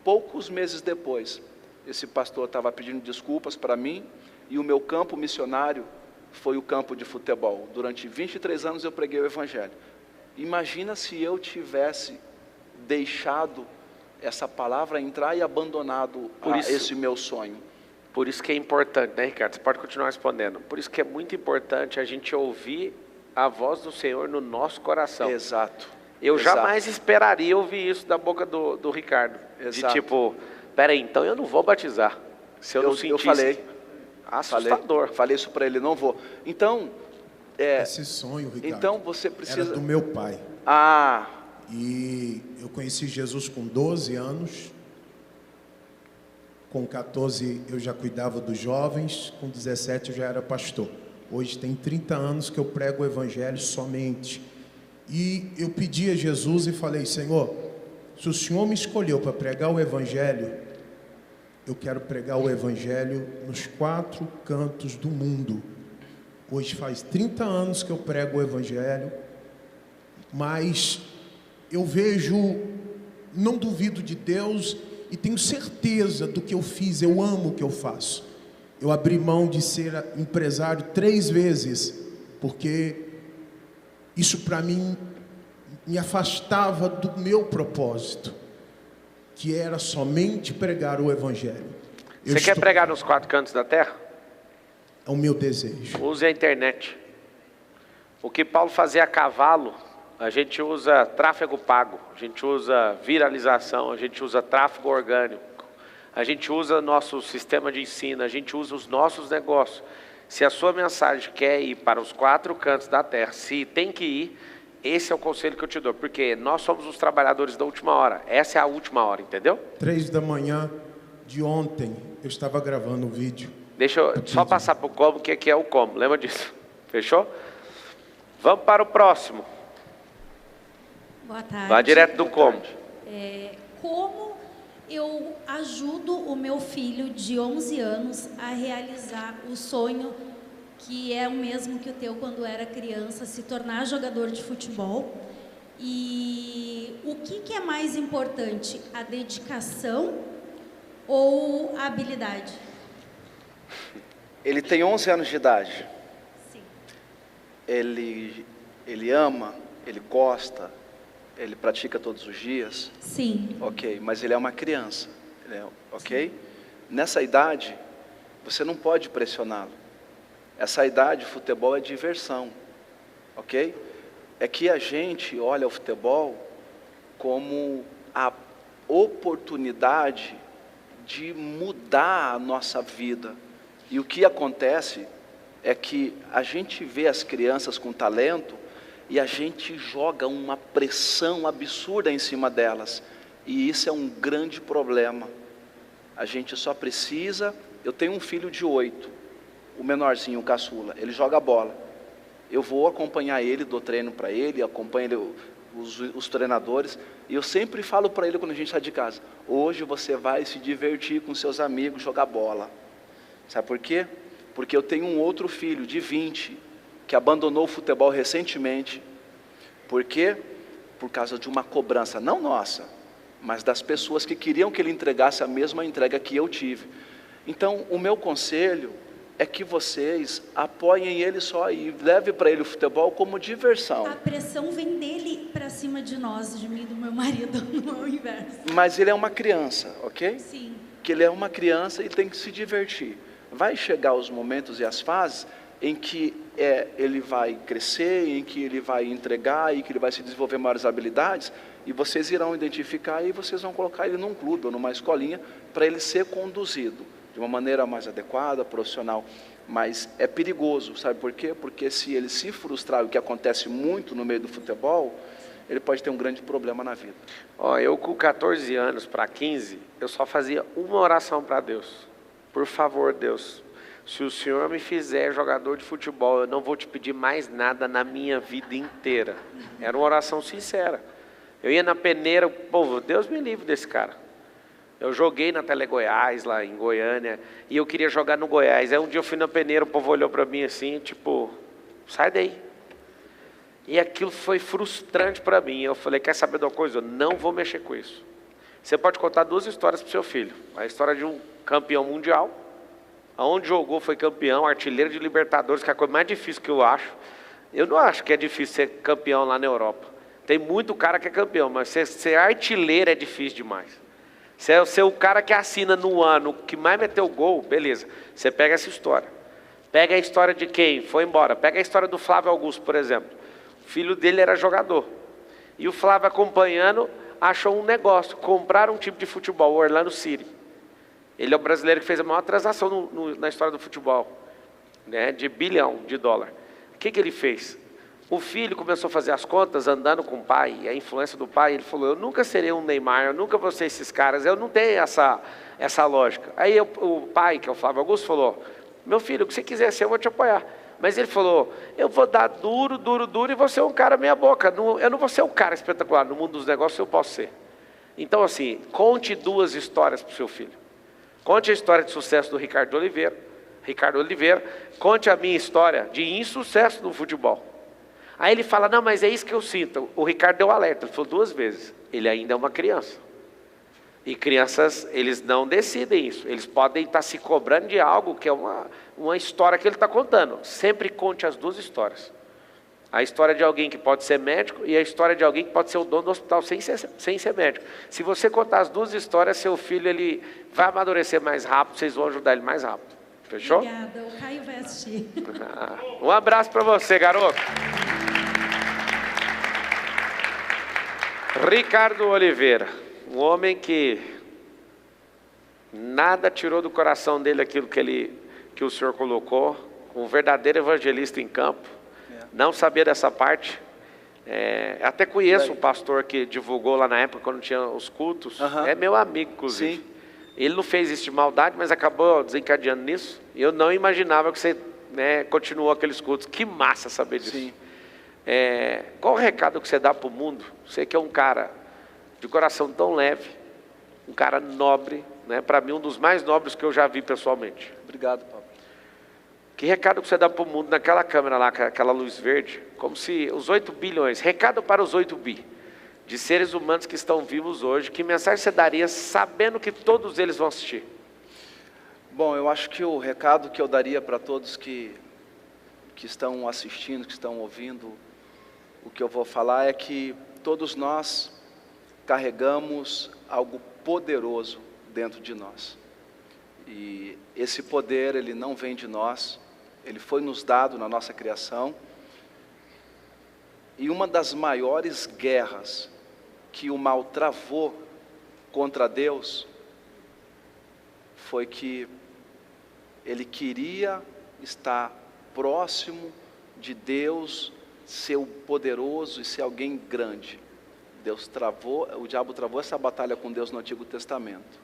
Poucos meses depois, esse pastor estava pedindo desculpas para mim, e o meu campo missionário foi o campo de futebol. Durante 23 anos eu preguei o Evangelho. Imagina se eu tivesse deixado essa palavra entrar e abandonado esse meu sonho. Por isso que é importante, né, Ricardo? Você pode continuar respondendo. Por isso que é muito importante a gente ouvir a voz do Senhor no nosso coração. Exato. Eu jamais esperaria ouvir isso da boca do Ricardo. Exato. De tipo, peraí, então eu não vou batizar. Se eu não sentisse. Eu falei. Assustador. Falei isso para ele, não vou. Então, esse sonho, Ricardo, então você precisa... era do meu pai. E eu conheci Jesus com 12 anos. Com 14 eu já cuidava dos jovens. Com 17 eu já era pastor. Hoje tem 30 anos que eu prego o Evangelho somente. E eu pedi a Jesus e falei: Senhor, se o Senhor me escolheu para pregar o Evangelho, eu quero pregar o Evangelho nos 4 cantos do mundo. Hoje faz 30 anos que eu prego o Evangelho, mas eu vejo, não duvido de Deus e tenho certeza do que eu fiz, eu amo o que eu faço. Eu abri mão de ser empresário 3 vezes, porque isso para mim me afastava do meu propósito, que era somente pregar o Evangelho. Você quer pregar nos 4 cantos da terra? É o meu desejo. Use a internet. O que Paulo fazia a cavalo, a gente usa tráfego pago, a gente usa viralização, a gente usa tráfego orgânico, a gente usa nosso sistema de ensino, a gente usa os nossos negócios. Se a sua mensagem quer ir para os 4 cantos da terra, se tem que ir, esse é o conselho que eu te dou, porque nós somos os trabalhadores da última hora. Essa é a última hora, entendeu? 3 da manhã de ontem, eu estava gravando um vídeo. Deixa eu só passar para o como, que aqui é o como, lembra disso? Fechou? Vamos para o próximo. Boa tarde. Vá direto do como. Como eu ajudo o meu filho de 11 anos a realizar o sonho que é o mesmo que o teu quando era criança, se tornar jogador de futebol? E o que é mais importante, a dedicação ou a habilidade? Ele tem 11 anos de idade. Sim. Ele ama, ele gosta, ele pratica todos os dias. Sim. Ok, mas ele é uma criança, ok? Sim. Nessa idade, você não pode pressioná-lo. Essa idade, futebol é diversão, ok? É que a gente olha o futebol como a oportunidade de mudar a nossa vida. E o que acontece é que a gente vê as crianças com talento e a gente joga uma pressão absurda em cima delas. E isso é um grande problema. A gente só precisa... Eu tenho um filho de 8, o menorzinho, o caçula, ele joga bola. Eu vou acompanhar ele, dou treino para ele, acompanho ele, os treinadores, e eu sempre falo para ele quando a gente sai de casa: hoje você vai se divertir com seus amigos, jogar bola. Sabe por quê? Porque eu tenho um outro filho de 20, que abandonou o futebol recentemente. Por quê? Por causa de uma cobrança, não nossa, mas das pessoas que queriam que ele entregasse a mesma entrega que eu tive. Então, o meu conselho é que vocês apoiem ele só e leve para ele o futebol como diversão. A pressão vem dele para cima de nós, de mim e do meu marido, não é o inverso. Mas ele é uma criança, ok? Sim. Que ele é uma criança e tem que se divertir. Vai chegar os momentos e as fases em que ele vai crescer, em que ele vai entregar e que ele vai se desenvolver maiores habilidades, e vocês irão identificar e vocês vão colocar ele num clube ou numa escolinha para ele ser conduzido de uma maneira mais adequada, profissional. Mas é perigoso, sabe por quê? Porque se ele se frustrar, o que acontece muito no meio do futebol, ele pode ter um grande problema na vida. Eu com 14 anos para 15, eu só fazia uma oração para Deus: por favor, Deus, se o Senhor me fizer jogador de futebol, eu não vou te pedir mais nada na minha vida inteira. Era uma oração sincera. Eu ia na peneira, povo, Deus me livre desse cara. Eu joguei na Tele Goiás, lá em Goiânia, e eu queria jogar no Goiás. Aí um dia eu fui na peneira, o povo olhou para mim assim, tipo, sai daí. E aquilo foi frustrante para mim. Eu falei: quer saber de uma coisa? Eu não vou mexer com isso. Você pode contar 2 histórias para o seu filho. A história de um campeão mundial, aonde jogou foi campeão, artilheiro de Libertadores, que é a coisa mais difícil que eu acho. Eu não acho que é difícil ser campeão lá na Europa. Tem muito cara que é campeão, mas ser artilheiro é difícil demais. Ser o cara que assina no ano, que mais meteu gol, beleza. Você pega essa história. Pega a história de quem foi embora. Pega a história do Flávio Augusto, por exemplo. O filho dele era jogador. E o Flávio, acompanhando, achou um negócio. Compraram um time de futebol, o Orlando City. Ele é o brasileiro que fez a maior transação na história do futebol, né, de $1 bilhão. O que ele fez? O filho começou a fazer as contas, andando com o pai, e a influência do pai, ele falou: eu nunca serei um Neymar, eu nunca vou ser esses caras, eu não tenho essa lógica. Aí o pai, que é o Flávio Augusto, falou: meu filho, o que você quiser ser, eu vou te apoiar. Mas ele falou, eu vou dar duro, duro, duro, e vou ser um cara meia boca. Eu não vou ser um cara espetacular, no mundo dos negócios eu posso ser. Então assim, conte 2 histórias para o seu filho. Conte a história de sucesso do Ricardo Oliveira, conte a minha história de insucesso no futebol. Aí ele fala, não, mas é isso que eu sinto. O Ricardo deu alerta, ele falou 2 vezes, ele ainda é uma criança. E crianças, eles não decidem isso, eles podem estar se cobrando de algo que é uma história que ele está contando. Sempre conte as 2 histórias. A história de alguém que pode ser médico e a história de alguém que pode ser o dono do hospital sem ser médico. Se você contar as 2 histórias, seu filho ele vai amadurecer mais rápido, vocês vão ajudar ele mais rápido. Fechou? Obrigada, o Caio vai assistir. Um abraço para você, garoto. Ricardo Oliveira, um homem que nada tirou do coração dele aquilo que o Senhor colocou, um verdadeiro evangelista em campo. Não sabia dessa parte. Até conheço um pastor que divulgou lá na época, quando tinha os cultos. É meu amigo, inclusive. Sim. Ele não fez isso de maldade, mas acabou desencadeando nisso. E eu não imaginava que você continuou aqueles cultos. Que massa saber disso. Sim. Qual o recado que você dá para o mundo? Você que é um cara de coração tão leve, um cara nobre, para mim um dos mais nobres que eu já vi pessoalmente. Obrigado, Pablo. Que recado que você dá para o mundo naquela câmera lá, com aquela luz verde? Como se os 8 bilhões, recado para os 8 bi de seres humanos que estão vivos hoje, que mensagem você daria sabendo que todos eles vão assistir? Bom, eu acho que o recado que eu daria para todos que estão assistindo, que estão ouvindo, o que eu vou falar é que todos nós carregamos algo poderoso dentro de nós. E esse poder, ele não vem de nós, ele foi nos dado na nossa criação. E uma das maiores guerras que o mal travou contra Deus foi que ele queria estar próximo de Deus, ser o poderoso e ser alguém grande. O diabo travou essa batalha com Deus no Antigo Testamento.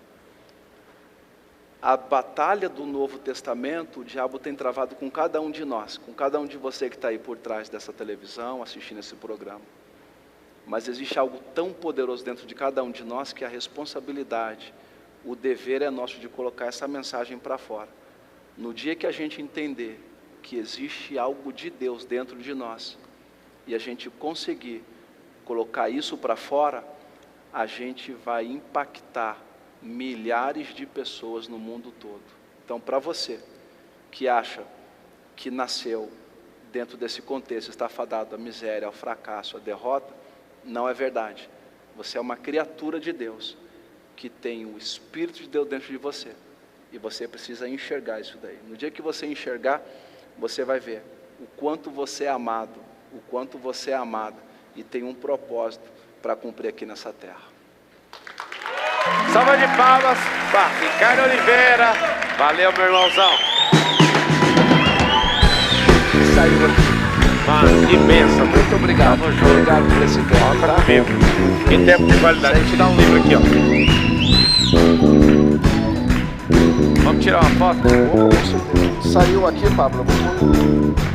A batalha do Novo Testamento, o diabo tem travado com cada um de nós, com cada um de você que está aí por trás dessa televisão, assistindo esse programa. Mas existe algo tão poderoso dentro de cada um de nós que a responsabilidade, o dever é nosso de colocar essa mensagem para fora. No dia que a gente entender que existe algo de Deus dentro de nós e a gente conseguir colocar isso para fora, a gente vai impactar milhares de pessoas no mundo todo. Então, para você que acha que nasceu dentro desse contexto, está fadado à miséria, ao fracasso, à derrota, não é verdade. Você é uma criatura de Deus, que tem o Espírito de Deus dentro de você, e você precisa enxergar isso daí. No dia que você enxergar, você vai ver o quanto você é amado, o quanto você é amada, e tem um propósito para cumprir aqui nessa terra. Salva de palmas para Ricardo Oliveira. Valeu, meu irmãozão. Saiu aqui. Mano, que bênção. Muito obrigado. Obrigado por esse tempo. Tá vivo. Que tempo de qualidade. Deixa eu te dar um livro aqui, ó. Vamos tirar uma foto? Saiu aqui, Pablo.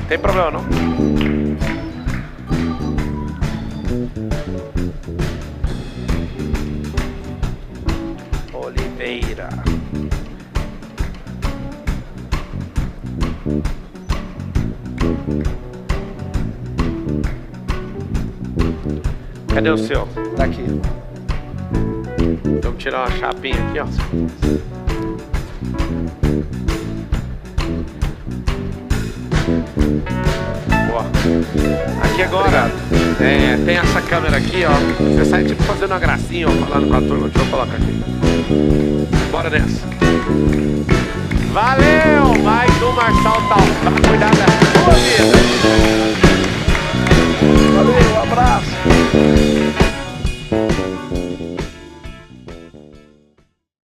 Tem problema não? Oliveira. Cadê o seu? Tá aqui. Vamos tirar uma chapinha aqui, ó. Boa. Aqui agora, tem essa câmera aqui, ó. Você sai tipo fazendo uma gracinha, ó, falando com a turma. Deixa eu colocar aqui. Bora nessa. Valeu! Mais um Marçal Tal. Vai cuidar da sua vida.